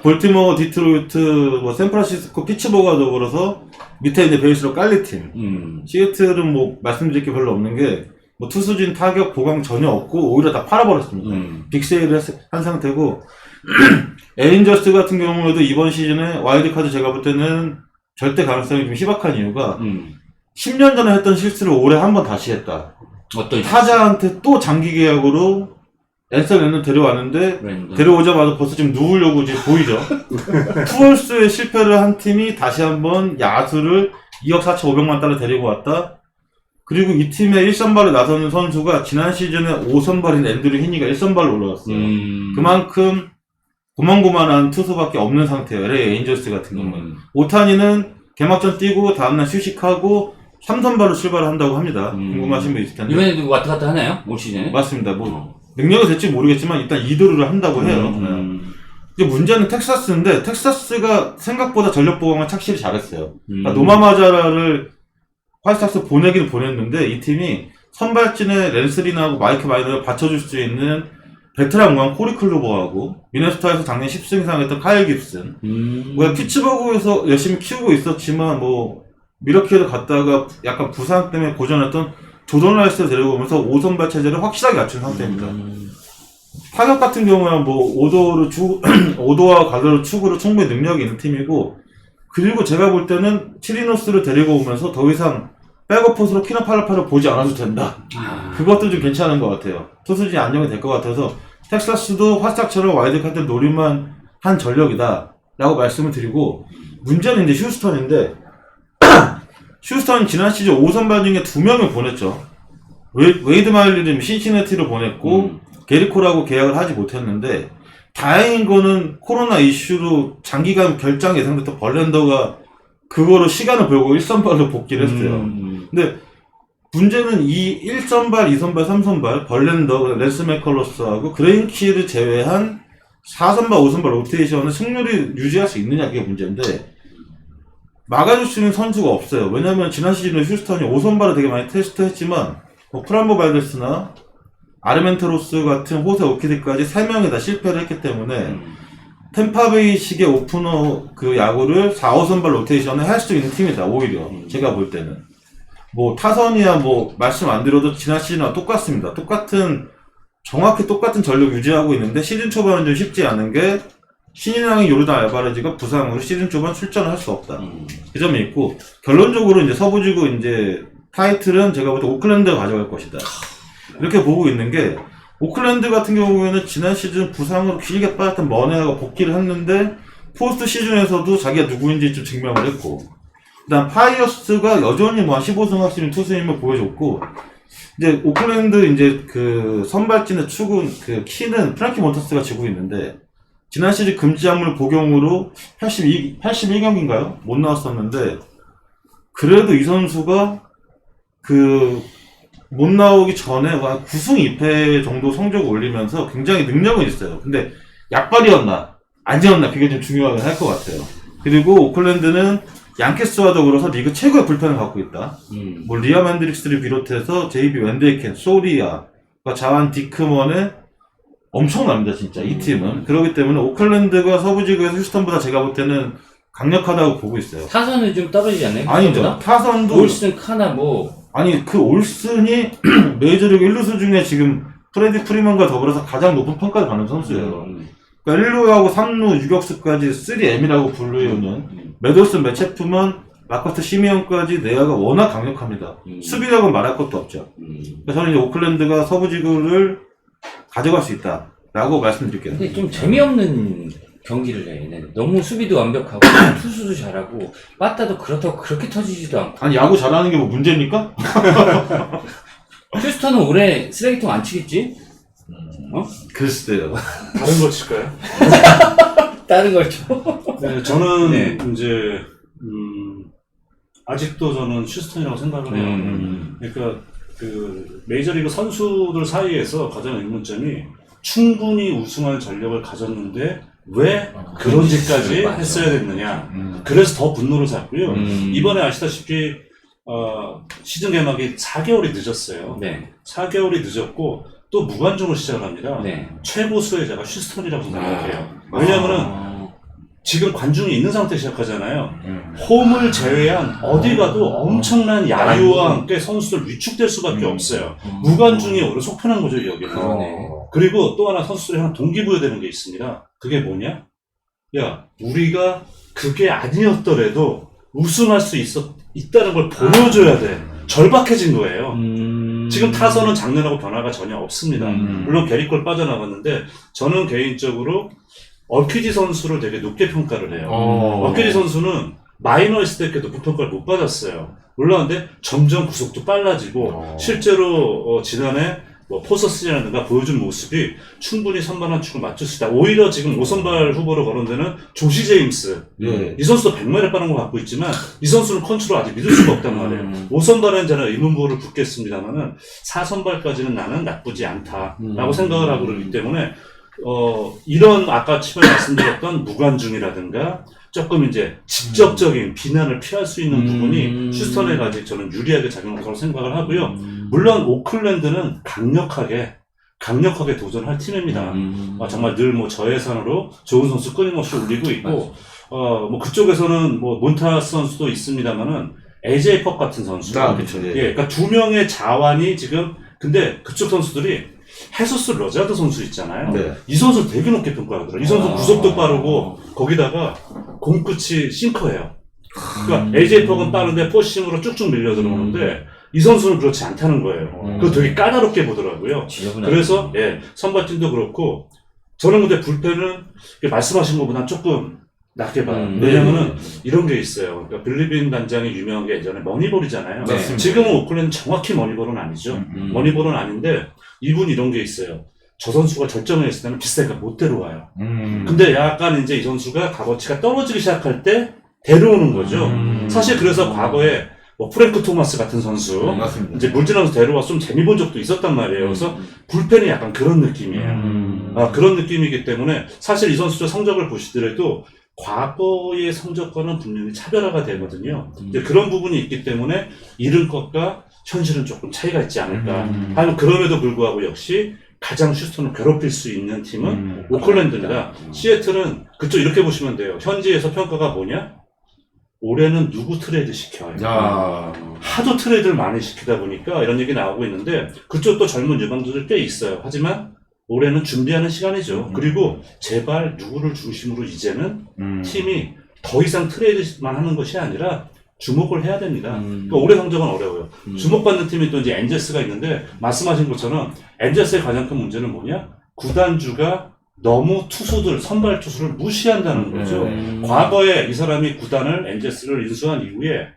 볼티모어, 디트로이트, 뭐 샌프란시스코, 피츠버그가 더불어서 밑에 이제 베이스로 깔릴 팀. 시애틀은 뭐 말씀드릴 게 별로 없는 게 뭐 투수진 타격 보강 전혀 없고 오히려 다 팔아버렸습니다. 빅세일을 한 상태고 에인저스 같은 경우에도 이번 시즌에 와일드카드 제가 볼 때는 절대 가능성이 좀 희박한 이유가 10년 전에 했던 실수를 올해 한 번 다시 했다. 어떤 타자한테 또 장기 계약으로 앤서 랜을 데려왔는데 브랜드. 데려오자마자 벌써 지금 누우려고 지금 보이죠. 투월스에 실패를 한 팀이 다시 한번 야수를 2억 4,500만 달러 데리고 왔다. 그리고 이 팀의 1선발에 나서는 선수가 지난 시즌에 5선발인 앤드류 히니가 1선발로 올라왔어요. 그만큼 고만고만한 투수밖에 없는 상태예요. LA 에인저스 같은 경우는. 오타니는 개막전 뛰고 다음날 휴식하고 3선발로 출발을 한다고 합니다. 궁금하신 분 있을 텐데. 이번에도 왔다 갔다 하나요? 올 시즌에? 맞습니다. 뭐 능력이 될지 모르겠지만 일단 이도루를 한다고 해요. 이제 문제는 텍사스인데 텍사스가 생각보다 전력 보강을 착실히 잘했어요. 그러니까 노마마자라를 화이트삭스 보내기는 보냈는데 이 팀이 선발진에 랜스린하고 마이크 마이너를 받쳐줄 수 있는 베테랑 무한 코리 클로버하고 미네소타에서 작년 10승 이상 했던 카일 깁슨 피츠버그에서 열심히 키우고 있었지만 뭐 미러키에도 갔다가 약간 부상 때문에 고전했던 조던 라이스를 데려오면서 5선발 체제를 확실하게 갖춘 상태입니다. 타격 같은 경우는 뭐 오도와 가드로 축으로 충분히 능력이 있는 팀이고 그리고 제가 볼 때는 치리노스를 데리고 오면서 더 이상 백업포스로 키나팔라파를 보지 않아도 된다. 그것도 좀 괜찮은 것 같아요. 투수진이 안정이 될 것 같아서 텍사스도 화스탁처럼 와일드카드 노릴만 한 전력이다 라고 말씀을 드리고 문제는 이제 휴스턴인데 휴스턴은 지난 시즌 5선발 중에 2명을 보냈죠. 웨이드 마일리를 신시내티로 보냈고 게리코라고 계약을 하지 못했는데 다행인 거는 코로나 이슈로 장기간 결장 예상됐던 벌렌더가 그거로 시간을 벌고 1선발로 복귀를 했어요. 근데 문제는 이 1선발, 2선발, 3선발 벌렌더, 레스 맥컬러스하고 그레인키를 제외한 4선발, 5선발 로테이션은 승률이 유지할 수 있느냐 그게 문제인데 막아줄 수 있는 선수가 없어요. 왜냐면 지난 시즌에 휴스턴이 5선발을 되게 많이 테스트했지만 뭐 프란보 발데스나 아르멘테로스 같은 호세 오키드까지 3명이 다 실패를 했기 때문에 템파베이식의 오프너 그 야구를 4, 5선발 로테이션을 할 수 있는 팀이다 오히려 제가 볼 때는 뭐 타선이야 뭐 말씀 안 드려도 지난 시즌과 똑같습니다. 정확히 똑같은 전력 유지하고 있는데 시즌 초반은 좀 쉽지 않은 게 신인왕인 요르단 알바레즈가 부상으로 시즌 초반 출전을 할 수 없다. 그 점이 있고 결론적으로 이제 서부지구 이제 타이틀은 제가 볼 때 오클랜드가 가져갈 것이다. 이렇게 보고 있는 게 오클랜드 같은 경우에는 지난 시즌 부상으로 길게 빠졌던 머네가 복귀를 했는데 포스트 시즌에서도 자기가 누구인지 좀 증명을 했고 그다음 파이어스가 여전히 뭐 한 15승 확실인 투수임을 보여줬고 이제 오클랜드 이제 그 선발진의 축은 그 키는 프랭키 몬타스가 지고 있는데 지난 시즌 금지약물 복용으로 81경기인가요? 못 나왔었는데 그래도 이 선수가 못 나오기 전에 한 9승 2패 정도 성적을 올리면서 굉장히 능력은 있어요. 근데 약발이었나 아니었나 그게 좀 중요하긴 할 것 같아요. 그리고 오클랜드는 양키스와 더불어서 리그 최고의 불펜을 갖고 있다. 뭐 리아 맨드릭스를 비롯해서 JB 웬데이켄, 소리아, 자완 디크먼의 엄청납니다 진짜 이 팀은. 그렇기 때문에 오클랜드가 서부지구에서 휴스턴보다 제가 볼 때는 강력하다고 보고 있어요. 타선은 좀 떨어지지 않나요? 아니죠. 타선도 올슨 카나 뭐 아니 그 올슨이 메이저리그 1루수 중에 지금 프레디 프리먼과 더불어서 가장 높은 평가를 받는 선수예요. 그러니까 1루하고 3루 유격수까지 3M이라고 불리우는 메돌슨 매체프먼 마커스 시미언까지 내야가 워낙 강력합니다. 수비력은 말할 것도 없죠. 그래서 저는 이제 오클랜드가 서부지구를 가져갈 수 있다라고 말씀드릴게요. 근데 좀 재미없는 경기를 해. 얘네는. 너무 수비도 완벽하고 투수도 잘하고 빠따도 그렇다고 그렇게 터지지도 않고. 아니 야구 잘하는 게 뭐 문제입니까? 휴스턴은 올해 쓰레기통 안 치겠지? 글쎄요. 다른 거 칠까요? 다른 걸 쳐. 네, 저는 네. 이제 아직도 저는 휴스턴이라고 생각을 해요. 그러니까 그 메이저리그 선수들 사이에서 가장 의문점이 충분히 우승할 전력을 가졌는데 왜 그런지까지 맞아. 했어야 됐느냐. 그래서 더 분노를 샀고요. 이번에 아시다시피 시즌 개막이 4개월이 늦었어요. 네. 4개월이 늦었고 또 무관중을 시작을 합니다. 네. 최고 수혜자가 휴스턴이라고 생각해요. 왜냐하면은 지금 관중이 있는 상태 시작하잖아요. 홈을 제외한 어디 가도 엄청난 야유와 함께 선수들 위축될 수밖에 없어요. 무관중이 오히려 속편한 거죠, 여기는. 그러네. 그리고 또 하나 선수들이 하나 동기부여되는 게 있습니다. 그게 뭐냐? 야, 우리가 그게 아니었더라도 우승할 수 있다는 걸 보여줘야 돼. 절박해진 거예요. 지금 타선은 작년하고 변화가 전혀 없습니다. 물론 게리콜 빠져나갔는데 저는 개인적으로 얼키디 선수를 되게 높게 평가를 해요. 얼키디 선수는 마이너 있을 때 높은 평가를 못 받았어요. 올라왔는데 점점 구속도 빨라지고 실제로 지난해 뭐 포서스라든가 보여준 모습이 충분히 선발 축을 맞출 수 있다. 오히려 지금 5선발 후보로 거론되는 조시 제임스. 예. 이 선수도 100마리 빠른 거 갖고 있지만 이 선수는 컨트롤 아직 믿을 수가 없단 말이에요. 5선발은 저는 의문부호를 붙겠습니다만은 4선발까지는 나는 나쁘지 않다라고 생각을 하고 그러기 때문에 이런 아까 처음에 말씀드렸던 무관중이라든가 조금 이제 직접적인 비난을 피할 수 있는 부분이 휴스턴에 아직 저는 유리하게 작용할 거라고 생각을 하고요. 물론 오클랜드는 강력하게 도전할 팀입니다. 정말 늘 뭐 저예산으로 좋은 선수 끊임없이 올리고 있고, 뭐 그쪽에서는 뭐 몬타스 선수도 있습니다만은 AJ 퍽 같은 선수. 그렇죠. 예. 그러니까 두 명의 자완이 지금 근데 그쪽 선수들이 헤소스 러자드 선수 있잖아요. 네. 이 선수 되게 높게 평가하더라고요. 이 선수 구속도 빠르고 거기다가 공끝이 싱커예요. 그러니까 AJ 퍽은 빠른데 포심으로 쭉쭉 밀려 들어오는데 이 선수는 그렇지 않다는 거예요. 그거 되게 까다롭게 보더라고요. 그래서 선발팀도 그렇고 저는 근데 불펜은 말씀하신 것보다 조금 낮게 봐요. 왜냐면은 이런 게 있어요. 그러니까 빌리빈 단장이 유명한 게 예전에 머니볼이잖아요. 네. 지금은 오클랜드 정확히 머니볼은 아니죠. 머니볼은 아닌데 이분 이런 게 있어요. 저 선수가 절정에 있을 때는 비싸니까 못 데려와요. 근데 약간 이제 이 선수가 값어치가 떨어지기 시작할 때 데려오는 거죠. 사실 그래서 과거에 뭐 프랭크 토마스 같은 선수 맞습니다. 이제 물질하면서 데려와서 좀 재미 본 적도 있었단 말이에요. 그래서 불펜이 약간 그런 느낌이에요. 그런 느낌이기 때문에 사실 이 선수의 성적을 보시더라도 과거의 성적과는 분명히 차별화가 되거든요. 이제 그런 부분이 있기 때문에 이른 것과 현실은 조금 차이가 있지 않을까. 하지만 그럼에도 불구하고 역시 가장 휴스턴을 괴롭힐 수 있는 팀은 오클랜드입니다. 시애틀은 그쪽 이렇게 보시면 돼요. 현지에서 평가가 뭐냐? 올해는 누구 트레이드 시켜요. 하도 트레이드를 많이 시키다 보니까 이런 얘기 나오고 있는데 그쪽도 젊은 유망주들 꽤 있어요. 하지만 올해는 준비하는 시간이죠. 그리고 제발 누구를 중심으로 이제는 팀이 더 이상 트레이드만 하는 것이 아니라 주목을 해야 됩니다. 그러니까 올해 성적은 어려워요. 주목받는 팀이 또 이제 엔젤스가 있는데 말씀하신 것처럼 엔젤스의 가장 큰 문제는 뭐냐? 구단주가 너무 선발 투수를 무시한다는 거죠. 과거에 이 사람이 구단을 엔젤스를 인수한 이후에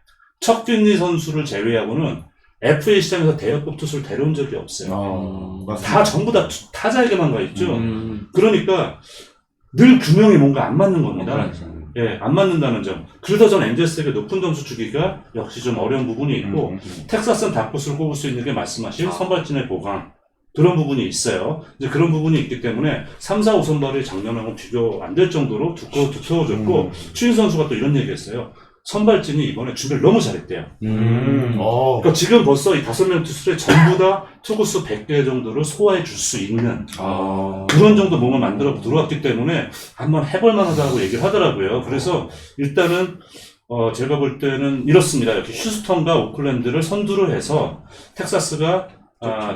척 균리 선수를 제외하고는 FA 시장에서 대여급 투수를 데려온 적이 없어요. 다 전부 다 타자에게만 가 있죠. 그러니까 늘 균형이 뭔가 안 맞는 겁니다. 안 맞는다는 점. 그러다 전 엔젤스에게 높은 점수 주기가 역시 좀 어려운 부분이 있고 텍사스는 다크호스를 꼽을 수 있는 게 말씀하신 선발진의 보강. 그런 부분이 있어요. 이제 그런 부분이 있기 때문에 3, 4, 5선발이 작년하고 비교 안 될 정도로 두꺼워졌고 추인 선수가 또 이런 얘기했어요. 선발진이 이번에 준비를 너무 잘했대요. 그러니까 지금 벌써 이 5명 투수를 전부 다 투구수 100개 정도를 소화해 줄 수 있는 그런 정도 몸을 만들어 들어왔기 때문에 한번 해볼 만하다고 얘기를 하더라고요. 그래서 일단은 제가 볼 때는 이렇습니다. 이렇게 휴스턴과 오클랜드를 선두를 해서 텍사스가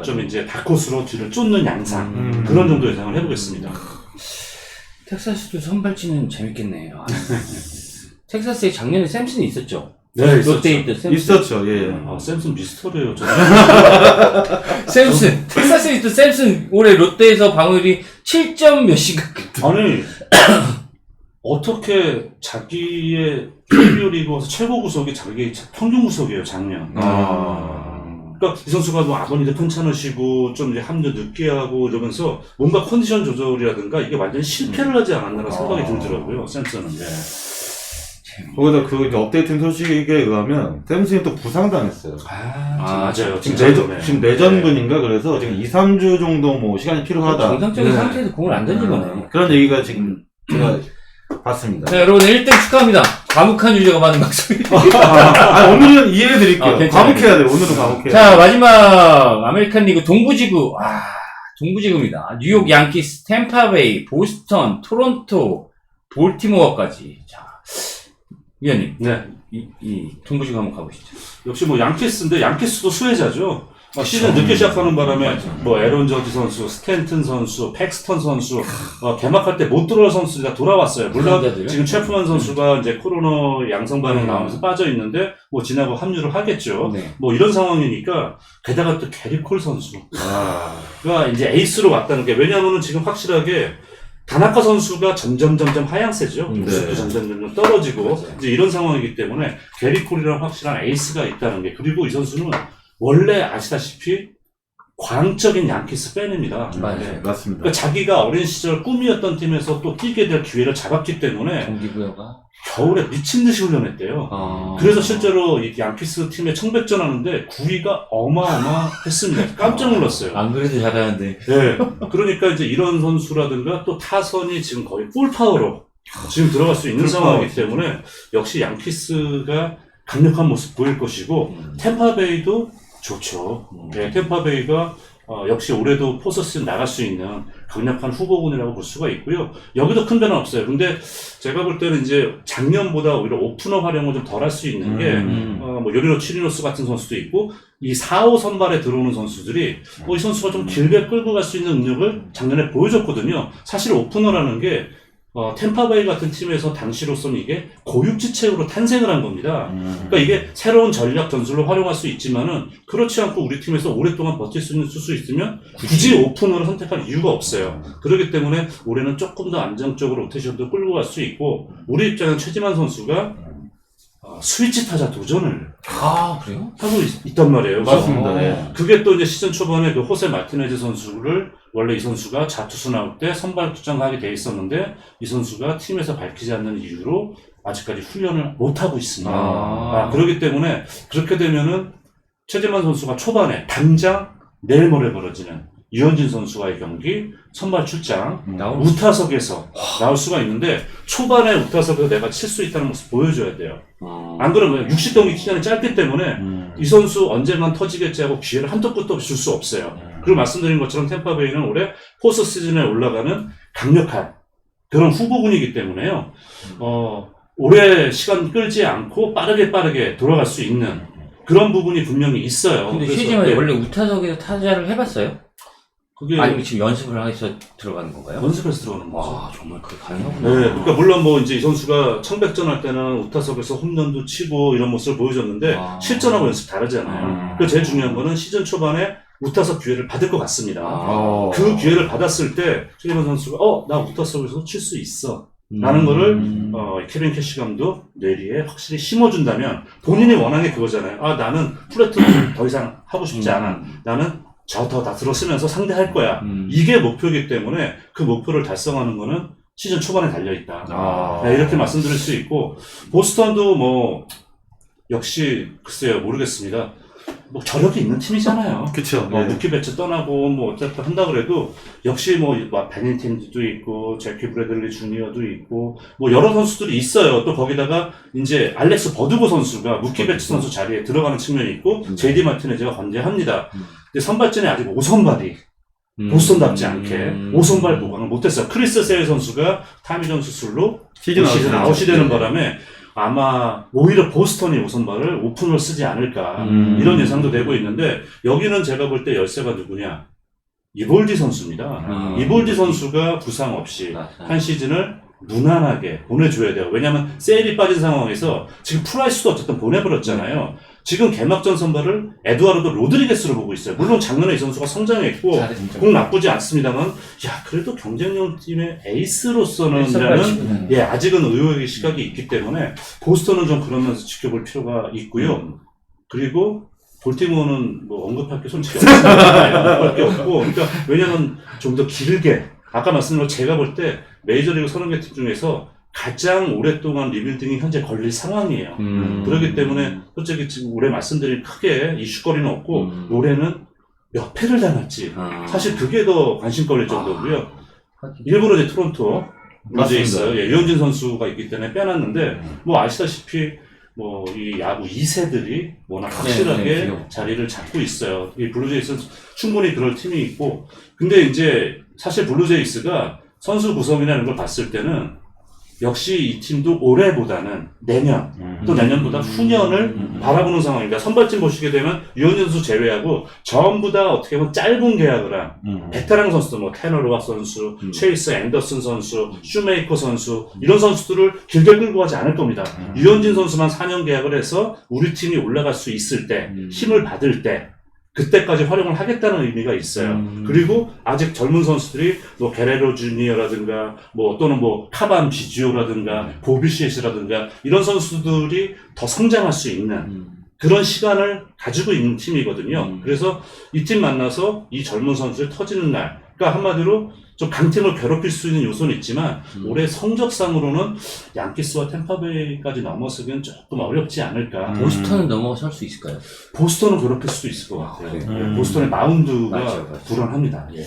좀 이제 다크호스로 뒤를 쫓는 양상 그런 정도 예상을 해보겠습니다. 텍사스도 선발치는 재밌겠네요. 텍사스에 작년에 샘슨이 있었죠. 네, 롯데 있던 샘슨. 있었죠. 예. 아, 샘슨 미스터리예요. 샘슨. 텍사스에 있던 샘슨 올해 롯데에서 방어율이 7점 몇인가. 아니 어떻게 자기의 KBO 리그에서 최고 구속이 자기 평균 구속이에요 작년. 그러니까 이 선수가 뭐 아버님들 편찮으시고 좀 이제 합류 늦게 하고 이러면서 뭔가 컨디션 조절이라든가 이게 완전히 실패를 하지 않았나라는 생각이 들더라고요. 샘슨은. 거기다 그 이제 업데이트 소식에 의하면 샘슨이 또 부상당했어요. 맞아요. 지금 내전분인가 그래서 지금 2, 3주 정도 뭐 시간이 필요하다. 정상적인 상태에서 공을 안 던진 거네. 그런 얘기가 지금 제가 봤습니다. 자, 여러분 1등 축하합니다. 과묵한 유저가 많은 방송이. 오늘은 이해해드릴게요. 괜찮아요. 과묵해야 돼요. 오늘은 과묵해야 자, 마지막 아메리칸 리그 동부지구. 동부지구입니다. 뉴욕 양키스, 템파베이, 보스턴, 토론토, 볼티모어까지. 자, 위원님. 네. 이 동부지구 한번 가보시죠. 역시 뭐 양키스인데 양키스도 수혜자죠. 시즌 늦게 시작하는 바람에 뭐 에런 저지 선수, 스탠튼 선수, 팩스턴 선수 개막할 때 못 들어올 선수가 돌아왔어요. 물론 지금 체프만 선수가 이제 코로나 양성 반응 나오면서 빠져 있는데 뭐 지나고 합류를 하겠죠. 뭐 이런 상황이니까 게다가 또 게리 콜 선수가 이제 에이스로 왔다는 게 왜냐하면은 지금 확실하게 다나카 선수가 점점 하향세죠. 구속도 점점 떨어지고 이제 이런 상황이기 때문에 게리 콜이랑 확실한 에이스가 있다는 게 그리고 이 선수는 원래 아시다시피 광적인 양키스 팬입니다. 네, 맞습니다. 그러니까 자기가 어린 시절 꿈이었던 팀에서 또 뛰게 될 기회를 잡았기 때문에 동기부여가 겨울에 미친 듯이 훈련했대요. 그래서 실제로 이 양키스 팀에 청백전 하는데 9위가 어마어마했습니다. 깜짝 놀랐어요. 안 그래도 잘하는데. 네. 그러니까 이제 이런 선수라든가 또 타선이 지금 거의 풀파워로 지금 들어갈 수 있는 상황이기 때문에 역시 양키스가 강력한 모습 보일 것이고 템파베이도 좋죠. 네, 템파베이가 역시 올해도 포스트시즌 나갈 수 있는 강력한 후보군이라고 볼 수가 있고요. 여기도 큰 변화 없어요. 근데 제가 볼 때는 이제 작년보다 오히려 오프너 활용을 좀 덜 할 수 있는 게 뭐 요리노 치리노스 같은 선수도 있고 이 4, 5 선발에 들어오는 선수들이 이 선수가 좀 길게 끌고 갈 수 있는 능력을 작년에 보여줬거든요. 사실 오프너라는 게 템파베이 같은 팀에서 당시로서는 이게 고육지책으로 탄생을 한 겁니다. 그러니까 이게 새로운 전략 전술로 활용할 수 있지만은 그렇지 않고 우리 팀에서 오랫동안 버틸 수 있으면 굳이 오프너를 선택할 이유가 없어요. 그렇기 때문에 올해는 조금 더 안정적으로 로테이션도 끌고 갈 수 있고 우리 입장에는 최지만 선수가 스위치 타자 도전을 그래요? 하고 있단 말이에요. 맞습니다. 네. 그게 또 이제 시즌 초반에 그 호세 마티네즈 선수를 원래 이 선수가 자투수 나올 때 선발 투장하게 돼 있었는데 이 선수가 팀에서 밝히지 않는 이유로 아직까지 훈련을 못 하고 있습니다. 그렇기 때문에 그렇게 되면은 최재만 선수가 초반에 당장 내일 모레 벌어지는 유현진 선수와의 경기 선발 출장 우타석에서 나올 수가 있는데 초반에 우타석에서 내가 칠 수 있다는 모습 보여줘야 돼요. 안 그러면 60경기 시간이 짧기 때문에 이 선수 언젠간 터지겠지 하고 기회를 한도 끝도 없이 줄 수 없어요. 그리고 말씀드린 것처럼 템파베이는 올해 포스트 시즌에 올라가는 강력한 그런 후보군이기 때문에요. 오래 시간 끌지 않고 빠르게 돌아갈 수 있는 그런 부분이 분명히 있어요. 근데 최지만이 원래 우타석에서 타자를 해봤어요? 그게 아니면 지금 연습을 해서 들어가는 건가요? 연습해서 들어가는 거죠. 와, 정말 그게 가능하구나. 네, 그러니까 물론 뭐 이제 이 선수가 청백전 할 때는 우타석에서 홈런도 치고 이런 모습을 보여줬는데 실전하고 연습 다르잖아요. 그 제일 중요한 거는 시즌 초반에 우타석 기회를 받을 것 같습니다. 그 기회를 받았을 때 최지만 선수가 나 우타석에서 칠 수 있어. 라는 거를 케빈 캐시 감독 뇌리에 확실히 심어준다면 본인이 원하는 게 그거잖아요. 나는 플래톤을 더 이상 하고 싶지 않아. 나는 좌우타워 다 들어쓰면서 상대할 거야. 이게 목표이기 때문에 그 목표를 달성하는 거는 시즌 초반에 달려있다. 네, 이렇게 말씀드릴 수 있고 보스턴도 뭐 역시 글쎄요 모르겠습니다. 뭐 저력이 있는 팀이잖아요. 그쵸. 무키 배츠 떠나고 뭐 어쨌든 한다 그래도 역시 뭐 베닝팀도 있고 제키 브래들리 주니어도 있고 뭐 여러 선수들이 있어요. 또 거기다가 이제 알렉스 버두고 선수가 무키 배츠 선수 자리에 들어가는 측면이 있고 제디 마티네즈가 관대합니다. 근데 선발진에 아직 5선발이 보스턴답지 않게 5선발 보강을 못했어요. 크리스 세일 선수가 타미전 수술로 시즌 아웃이 되는 바람에 아마 오히려 보스턴이 5선발을 오픈으로 쓰지 않을까 이런 예상도 되고 있는데 여기는 제가 볼 때 열세가 누구냐 이볼디 선수입니다. 이볼디 선수가 부상 없이 한 시즌을 무난하게 보내줘야 돼요. 왜냐하면 세일이 빠진 상황에서 지금 프라이스도 어쨌든 보내버렸잖아요. 지금 개막전 선발을 에두아르도 로드리게스로 보고 있어요. 물론 작년에 이 선수가 성장했고 공 나쁘지 않습니다만, 야 그래도 경쟁력 팀의 에이스로서는 라는 아직은 의혹의 시각이 있기 때문에 보스턴은 좀 그러면서 지켜볼 필요가 있고요. 그리고 볼티모어는 뭐 언급할 게 솔직히 없습니다. 그러니까 왜냐면 좀 더 길게, 아까 말씀드린 제가 볼 때 메이저리그 30개 팀 중에서 가장 오랫동안 리빌딩이 현재 걸릴 상황이에요. 그렇기 때문에 솔직히 지금 올해 말씀드린 크게 이슈거리는 없고 올해는 몇 패를 당할지 사실 그게 더 관심거리일 정도고요. 일부러 이제 토론토 문제 있어요. 예, 유현진 선수가 있기 때문에 빼놨는데 뭐 아시다시피 뭐 이 야구 2세들이 워낙 확실하게 자리를 잡고 있어요. 이 블루제이스는 충분히 그럴 팀이 있고, 근데 이제 사실 블루제이스가 선수 구성이나 이런 걸 봤을 때는 역시 이 팀도 올해보다는 내년, 또 내년보다 후년을 바라보는 상황입니다. 선발진 보시게 되면 유현진 선수 제외하고 전부 다 어떻게 보면 짧은 계약을 한 베테랑 선수들, 뭐 테너로와 선수, 체이스 앤더슨 선수, 슈메이커 선수, 이런 선수들을 길게 끌고 가지 않을 겁니다. 유현진 선수만 4년 계약을 해서 우리 팀이 올라갈 수 있을 때, 힘을 받을 때, 그때까지 활용을 하겠다는 의미가 있어요. 그리고 아직 젊은 선수들이 뭐 게레로 주니어라든가 뭐 또는 뭐 카반 비주오라든가 보비시에스라든가 이런 선수들이 더 성장할 수 있는 그런 시간을 가지고 있는 팀이거든요. 그래서 이 팀 만나서 이 젊은 선수들 터지는 날, 그러니까 한마디로 좀 강팀을 괴롭힐 수 있는 요소는 있지만 올해 성적상으로는 양키스와 템파베이까지 넘어서기는 조금 어렵지 않을까. 보스턴은 넘어설 수 있을까요? 보스턴은 괴롭힐 수도 있을 것 같아요. 예, 보스턴의 마운드가 맞아요. 불안합니다. 예.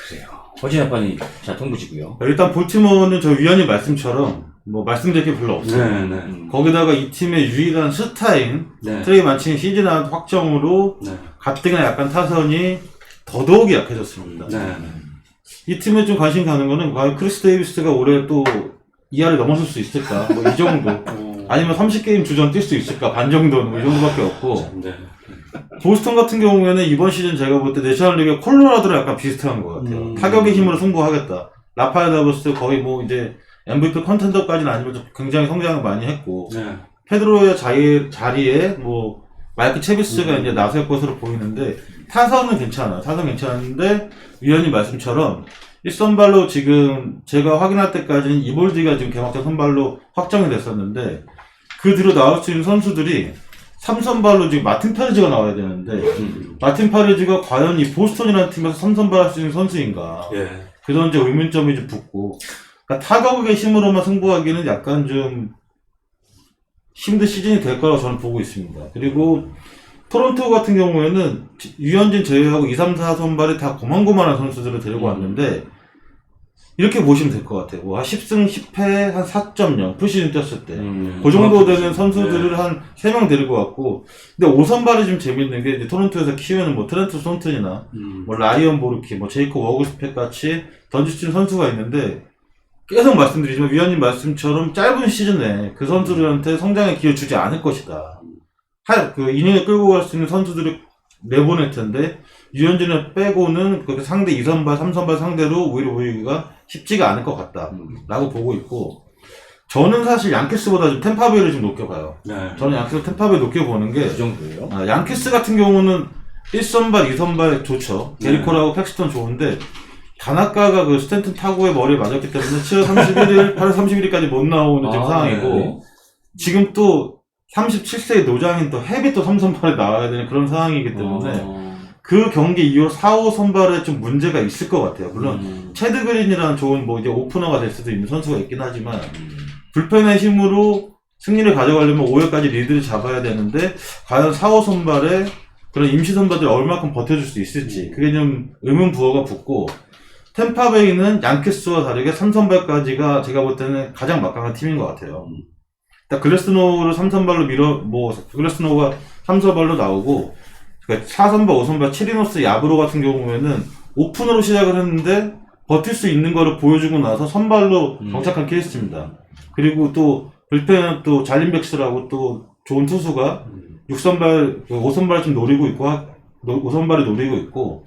그래요. 허진 아빠는 자통부지고요. 일단 볼티모어는 저 위원님 말씀처럼 뭐 말씀드릴 게 별로 없어요. 네. 거기다가 이 팀의 유일한 스타인 네. 트레이 마친 시즌 아웃 확정으로 네. 가뜩이나 약간 타선이 더더욱이 약해졌습니다. 네. 이 팀에 좀 관심 가는 거는 과연 크리스 데이비스가 올해 또 이하를 넘어설 수 있을까? 뭐 이 정도. 아니면 30게임 주전 뛸 수 있을까? 반 정도는 뭐 이 정도밖에 없고. 네. 보스턴 같은 경우에는 이번 시즌 제가 볼 때 내셔널리그 콜로라도랑 약간 비슷한 것 같아요. 타격의 힘으로 승부하겠다. 라파엘 다보스 거의 뭐 이제 MVP 컨텐더까지는 아니면 굉장히 성장을 많이 했고. 네. 페드로의 자리에 뭐 마이크 체비스가 이제 나설 것으로 보이는데 타선은 괜찮아요. 타선 괜찮은데 위원님 말씀처럼 1선발로 지금 제가 확인할 때까지는 이볼디가 지금 개막전 선발로 확정이 됐었는데 그 뒤로 나올 수 있는 선수들이 3선발로 지금 마틴 파리즈가 나와야 되는데 마틴 파리즈가 과연 이 보스턴이라는 팀에서 3선발 할 수 있는 선수인가. 예. 그런 이제 의문점이 좀 붙고, 그러니까 타격의 힘으로만 승부하기는 약간 좀 힘든 시즌이 될 거라고 저는 보고 있습니다. 그리고 토론토 같은 경우에는 유현진 제외하고 2, 3, 4 선발이 다 고만고만한 선수들을 데리고 왔는데 이렇게 보시면 될 것 같아요. 뭐 10승 10패 한 4.0 풀시즌 뛰었을 때 그 정도 되는 선수들을 한 3명 데리고 왔고, 근데 5선발이 좀 재밌는 게 이제 토론토에서 키우는 뭐 트렌트 손튼이나 뭐 라이언 보르키, 뭐 제이콥 워그스펙 같이 던질 수 있는 선수가 있는데 계속 말씀드리지만 위원님 말씀처럼 짧은 시즌에 그 선수들한테 성장의 기회 주지 않을 것이다. 그 이닝을 끌고 갈 수 있는 선수들을 내보낼 텐데 유현진을 빼고는 그렇게 상대 2선발, 3선발 상대로 오히려 보이기가 쉽지가 않을 것 같다라고 보고 있고, 저는 사실 양키스보다 좀 템파베이를 좀 높게 봐요. 네. 저는 양키스 템파베이 높게 보는 게 그 정도예요? 양키스 같은 경우는 1선발, 2선발 좋죠. 게리코라고 팩스턴 좋은데 다나카가 그 스탠튼 타구의 머리에 맞았기 때문에 7월 31일, 8월 31일까지 못 나오는 지금 상황이고, 네. 지금 또 37세의 노장인 또 헤비 또 3선발에 나와야 되는 그런 상황이기 때문에 그 경기 이후 4, 5선발에 좀 문제가 있을 것 같아요. 물론 체드 그린이라는 좋은 뭐 이제 오프너가 될 수도 있는 선수가 있긴 하지만 불펜의 힘으로 승리를 가져가려면 5회까지 리드를 잡아야 되는데 과연 4, 5선발에 그런 임시 선발들이 얼마큼 버텨줄 수 있을지 그게 좀 의문부호가 붙고, 템파베이는 양키스와 다르게 3선발까지가 제가 볼 때는 가장 막강한 팀인 것 같아요. 일단 글래스노우를 3선발로 글래스노우가 3선발로 나오고, 그러니까 4선발, 5선발, 치리노스, 야브로 같은 경우에는 오픈으로 시작을 했는데 버틸 수 있는 거를 보여주고 나서 선발로 정착한 케이스입니다. 그리고 또 불펜은 또 잘린백스라고 또 좋은 투수가 6선발, 5선발 좀 노리고 있고, 5선발을 노리고 있고,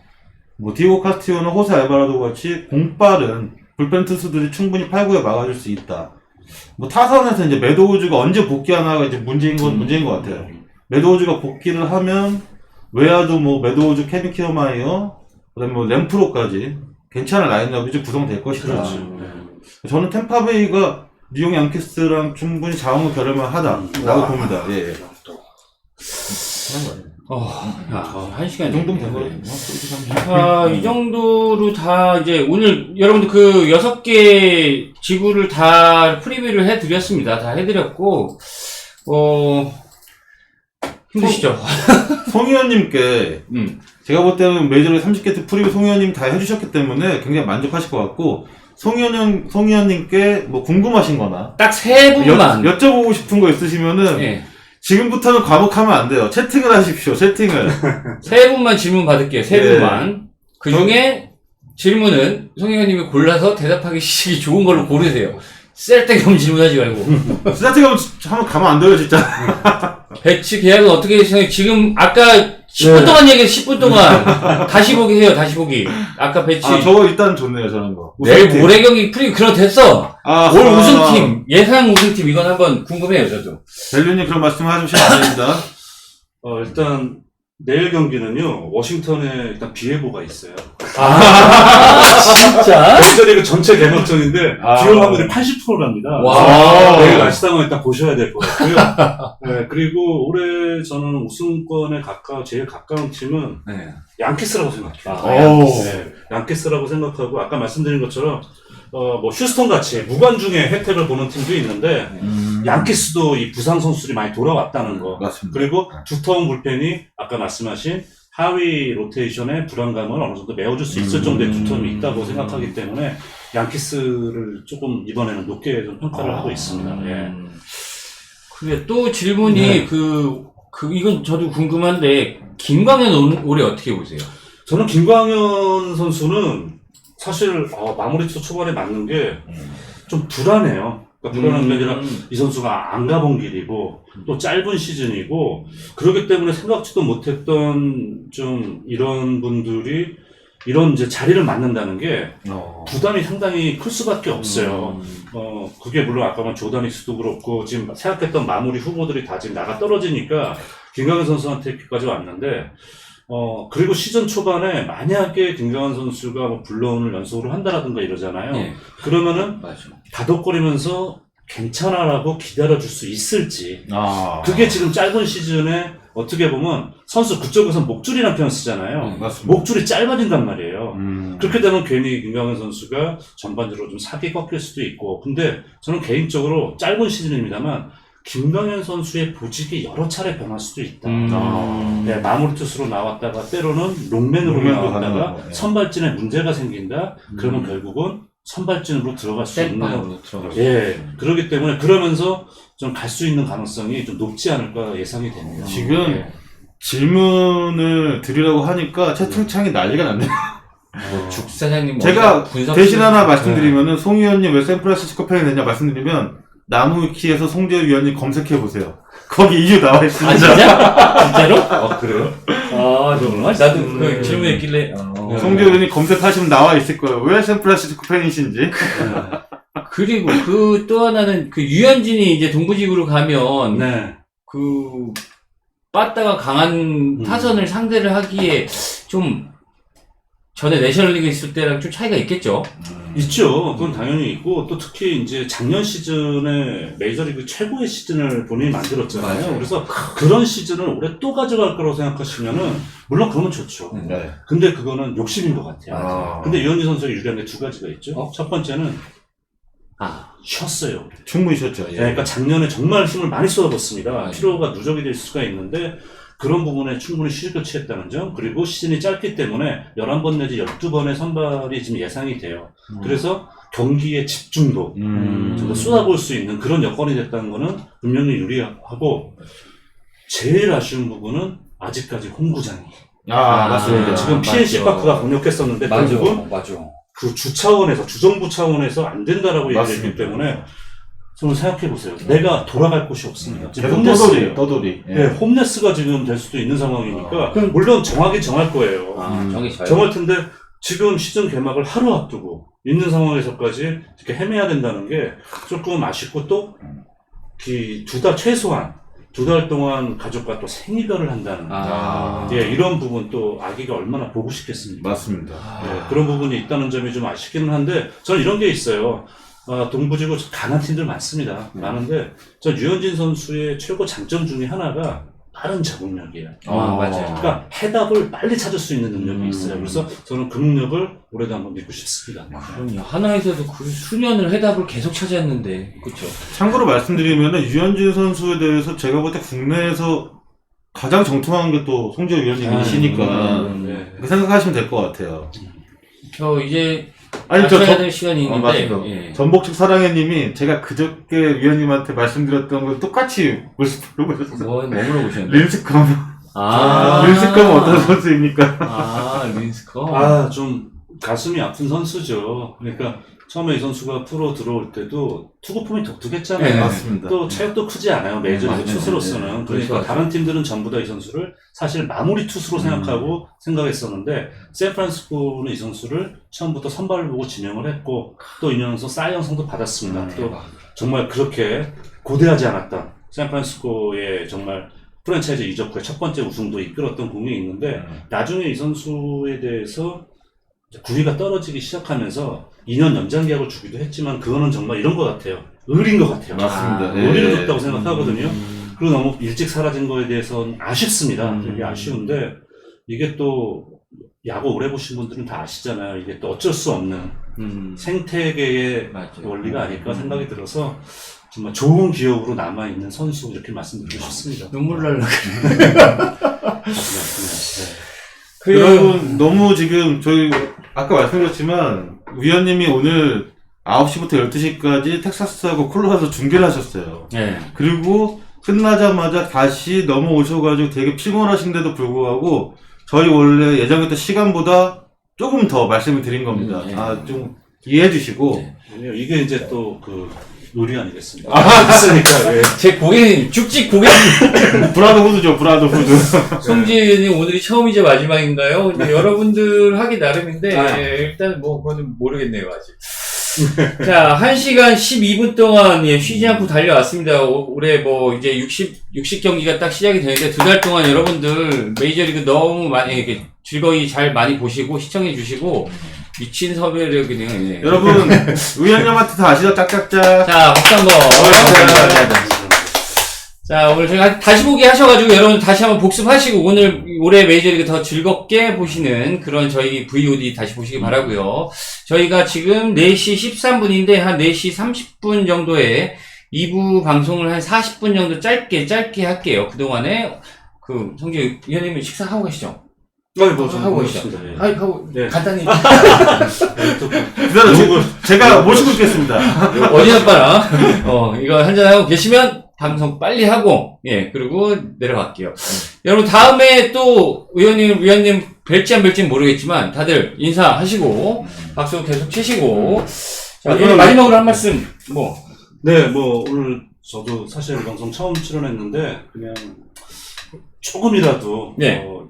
뭐 디오고 카스티오는 호세 알바라도 같이 공빠른 불펜 투수들이 충분히 8구에 막아줄 수 있다. 뭐 타선에서 이제 매도우즈가 언제 복귀하나가 이제 문제인 것 같아요. 매도우즈가 복귀를 하면 외야도 뭐 매도우즈, 케빈 키어마이어, 그다음에 뭐 램프로까지 괜찮은 라인업이 구성될 것이다. 그렇죠. 저는 템파베이가 뉴욕 양키스랑 충분히 자원을 겨룰만 하다라고 봅니다. 예. 한 시간 이 정도면 된 거예요. 이 정도로 다 이제 오늘 여러분들 그 6개 지구를 다 프리뷰를 해드렸습니다. 다 해드렸고, 힘드시죠? 송의원님께 제가 볼 때는 메이저리그 30개 프리뷰 송의원님 다 해주셨기 때문에 굉장히 만족하실 것 같고, 송의원님께 뭐 궁금하신 거나 딱 3분만 여쭤보고 싶은 거 있으시면은 네. 지금부터는 과묵하면 안 돼요. 채팅을 하십시오. 채팅을. 3분만 질문 받을게요. 3분만. 그 중에 질문은 송혜원님이 골라서 대답하기 좋은 걸로 고르세요. 쓸데없는 질문하지 말고. 스타트 한번 가면 안 돼요, 진짜. 배치 계약은 어떻게 되시나요? 지금 아까 10분 동안 얘기했어. 10분 동안. 다시 보기 해요. 다시 보기. 아까 배치. 저거 일단 좋네요, 저런 거. 내일 모레 경기 프리뷰 그럼 됐어. 올 아. 우승팀, 예상 우승팀 이건 한번 궁금해요, 저도. 벨류님 그런 말씀 하시면 안 됩니다. 일단 내일 경기는요 워싱턴에 일단 비 예보가 있어요. 진짜? 메이저리그 전체 개막전인데 비 올 확률이 80%랍니다. 와. 내일 날씨 상황 일단 보셔야 될 것 같고요. 네, 그리고 올해 저는 우승권에 제일 가까운 팀은 네. 양키스라고 생각해요. 오. 네, 양키스라고 생각하고 아까 말씀드린 것처럼 뭐 휴스턴 같이 무관중의 혜택을 보는 팀도 있는데 양키스도 이 부상 선수들이 많이 돌아왔다는 거. 맞습니다. 그리고 두터운 불펜이 아까 말씀하신 하위 로테이션의 불안감을 어느 정도 메워줄 수 있을 정도의 두터움이 있다고 생각하기 때문에 양키스를 조금 이번에는 높게 좀 평가를 하고 있습니다. 예. 그래, 또 질문이 이건 저도 궁금한데, 김광현 올해 어떻게 보세요? 저는 김광현 선수는 사실 마무리 투수 초반에 맞는 게 좀 불안해요. 그러니까 불안한 게 아니라 이 선수가 안 가본 길이고 또 짧은 시즌이고 그렇기 때문에 생각지도 못했던 좀 이런 분들이 이런 이제 자리를 맡는다는 게 부담이 상당히 클 수밖에 없어요. 그게 물론 아까 말 조다니스도 그렇고 지금 생각했던 마무리 후보들이 다 지금 나가 떨어지니까 김광현 선수한테 여기까지 왔는데 그리고 시즌 초반에 만약에 김광현 선수가 뭐 블러운을 연속으로 한다라든가 이러잖아요. 네. 그러면은 맞아. 다독거리면서 괜찮아라고 기다려줄 수 있을지. 그게 지금 짧은 시즌에 어떻게 보면 선수 그쪽에서 목줄이라는 표현 쓰잖아요. 맞습니다. 목줄이 짧아진단 말이에요. 그렇게 되면 괜히 김광현 선수가 전반적으로 좀 사기 꺾일 수도 있고. 근데 저는 개인적으로 짧은 시즌입니다만 김광현 선수의 보직이 여러 차례 변할 수도 있다. 네, 마무리 투수로 나왔다가 때로는 롱맨으로 나왔다가 선발진에 문제가 생긴다. 그러면 결국은 선발진으로 들어갈 수 있는. 예, 그렇기 때문에 그러면서 좀 갈 수 있는 가능성이 좀 높지 않을까 예상이 됩니다. 지금 질문을 드리려고 하니까 채팅창이 난리가 났네요. 죽 사장님 제가 대신 하나 말씀드리면은 송 의원님 왜 샌프란시스코 팬이 됐냐 말씀드리면 나무위키에서 송재우 위원님 검색해보세요. 거기 이유 나와 있습니다. 아, 진짜? 진짜로? 그래요? 정말? 나도 그 질문했길래. 송재우 위원님 검색하시면 나와 있을 거예요. 왜 샌프란시스코 팬이신지. 그리고 또 하나는 유현진이 이제 동부지구로 가면 네. 빠따가 강한 타선을 상대를 하기에 좀 전에 내셔널리그 있을 때랑 좀 차이가 있겠죠? 있죠. 그건 당연히 있고, 또 특히 이제 작년 시즌에 메이저리그 최고의 시즌을 본인이 만들었잖아요. 맞아요. 그래서 그런 시즌을 올해 또 가져갈 거라고 생각하시면은, 물론 그러면 좋죠. 네. 근데 그거는 욕심인 것 같아요. 근데 유현진 선수가 유리한 게 두 가지가 있죠. 첫 번째는, 쉬었어요. 충분히 쉬었죠. 예. 그러니까 작년에 정말 힘을 많이 쏟아붓습니다. 피로가 누적이 될 수가 있는데, 그런 부분에 충분히 휴식을 취했다는 점, 그리고 시즌이 짧기 때문에 11번 내지 12번의 선발이 지금 예상이 돼요. 그래서 경기의 집중도 좀 더 쏟아볼 수 있는 그런 여건이 됐다는 거는 분명히 유리하고, 제일 아쉬운 부분은 아직까지 홈구장이. 맞습니다. 지금 PNC 파크가 강력했었는데, 결국은 맞아. 그 주정부 차원에서 안 된다라고 얘기했기 때문에, 저는 생각해보세요. 내가 돌아갈 곳이 없습니다. 지금 계속 떠돌이. 네, 홈레스가 지금 될 수도 있는 상황이니까, 물론 정하긴 정할 거예요. 정이 잘. 정할 텐데, 지금 시즌 개막을 하루 앞두고 있는 상황에서까지 이렇게 헤매야 된다는 게 조금 아쉽고 또 최소한 2달 동안 가족과 또 생이별을 한다는 예, 이런 부분 또 아기가 얼마나 보고 싶겠습니까? 맞습니다. 예, 그런 부분이 있다는 점이 좀 아쉽기는 한데 저는 이런 게 있어요. 동부지구 강한 팀들 많습니다. 많은데 전 유현진 선수의 최고 장점 중에 하나가 빠른 적응력이에요. 맞아요. 그러니까 해답을 빨리 찾을 수 있는 능력이 있어요. 그래서 저는 그 능력을 올해도 한번 믿고 싶습니다. 그럼요. 하나에서도 그 수년을 해답을 계속 찾았는데, 그렇죠. 참고로 말씀드리면은 유현진 선수에 대해서 제가 볼 때 국내에서 가장 정통한 게 또 송재호 위원님이시니까 네. 그렇게 생각하시면 될 것 같아요. 저 이제 아니 마쳐야 될 시간이 있는데, 맞습니다. 예. 전복식 사랑해님이 제가 그저께 위원님한테 말씀드렸던 걸 똑같이 물어보셨어요. 뭐 물어보셨는데? 린스컴. 아, 린스컴 어떤 선수입니까? 린스컴. 좀 가슴이 아픈 선수죠. 그러니까 처음에 이 선수가 프로 들어올 때도 투구 폼이 독특했잖아요. 네, 맞습니다. 또 체력도 크지 않아요. 메이저리그 맞아요. 투수로서는. 그러니까 그렇죠. 다른 팀들은 전부 다 이 선수를 사실 마무리 투수로 생각하고 생각했었는데 샌프란시스코는 이 선수를 처음부터 선발을 보고 지명을 했고 또 2년 선 사이 영상도 받았습니다. 또 정말 그렇게 고대하지 않았던 샌프란시스코의 정말 프랜차이즈 이적 후에 첫 번째 우승도 이끌었던 공이 있는데 나중에 이 선수에 대해서 구위가 떨어지기 시작하면서 2년 연장 계약을 주기도 했지만 그거는 정말 이런 것 같아요. 의리인 것 같아요. 맞습니다. 의리를 줬다고 생각하거든요. 그리고 너무 일찍 사라진 거에 대해서는 아쉽습니다. 되게 아쉬운데 이게 또 야구 오래 보신 분들은 다 아시잖아요. 이게 또 어쩔 수 없는 생태계의 맞아요. 원리가 아닐까 생각이 들어서 정말 좋은 기억으로 남아있는 선수 이렇게 말씀드리고 싶습니다. 눈물 날라. 여러분 너무 지금 저희 아까 말씀드렸지만 위원님이 오늘 9시부터 12시까지 텍사스하고 콜로라도 중계를 하셨어요. 네. 그리고 끝나자마자 다시 넘어오셔가지고 되게 피곤하신데도 불구하고 저희 원래 예정했던 시간보다 조금 더 말씀을 드린 겁니다. 좀 이해해 주시고. 아니요, 이게 이제 또 의리 아니겠습니까? 그러니까 예. 제 고객님, 죽직 고객님. 브라더 후드죠, 브라더 후드. 송지은님 오늘이 처음이자 마지막인가요? 이제 여러분들 하기 나름인데, 아. 일단 뭐, 그거는 모르겠네요, 아직. 자, 1시간 12분 동안 쉬지 않고 달려왔습니다. 올해 뭐, 이제 60경기가 딱 시작이 되는데, 2달 동안 여러분들 메이저리그 너무 많이, 이렇게 즐거이 잘 많이 보시고, 시청해주시고, 미친 섭외력이네요. 예. 여러분, 의원님한테 다 아시죠? 짝짝짝. 자, 박수 한 번. 자, 오늘 제가 다시 보기 하셔가지고 여러분 다시 한번 복습하시고 오늘 올해 메이저리그 더 즐겁게 보시는 그런 저희 VOD 다시 보시기 바라고요. 저희가 지금 4시 13분인데 한 4시 30분 정도에 2부 방송을 한 40분 정도 짧게 할게요. 그동안에 성재 위원님은 식사하고 계시죠? 하고 계시죠? 하고 네. 간단히 그대로 제가 모시고 있겠습니다. 어디 아빠랑 이거 한잔하고 계시면 방송 빨리 하고 그리고 내려갈게요. 여러분 다음에 또 위원님 뵐지 안 뵐지 모르겠지만 다들 인사하시고 박수 계속 치시고 자, 마지막으로 한 말씀 네, 오늘 저도 사실 방송 처음 출연했는데 그냥 조금이라도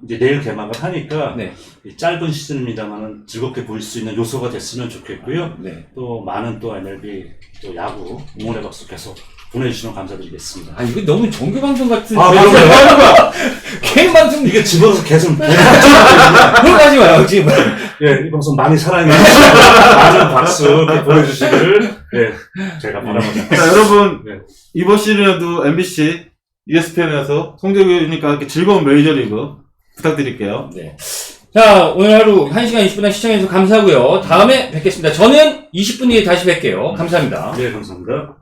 이제 내일 개막을 하니까 이 짧은 시즌입니다만은 즐겁게 보일 수 있는 요소가 됐으면 좋겠고요. 또 많은 또 MLB 또 야구 응원의 박수 계속 보내주시면 감사드리겠습니다. 이거 너무 정규 방송 같은. 개인 방송 이게 집어서 계속 하지 마요 지금. 이 방송 많이 사랑해주시고 많은 박수 보내주시기를 제가 바라봅니다. 자, 여러분 이번 시즌에도 MBC ESPN에서 송재호 위원님과 함께 즐거운 메이저리그 부탁드릴게요. 자, 오늘 하루 1시간 20분간 시청해주셔서 감사하고요. 다음에 뵙겠습니다. 저는 20분 뒤에 다시 뵐게요. 감사합니다. 네, 감사합니다.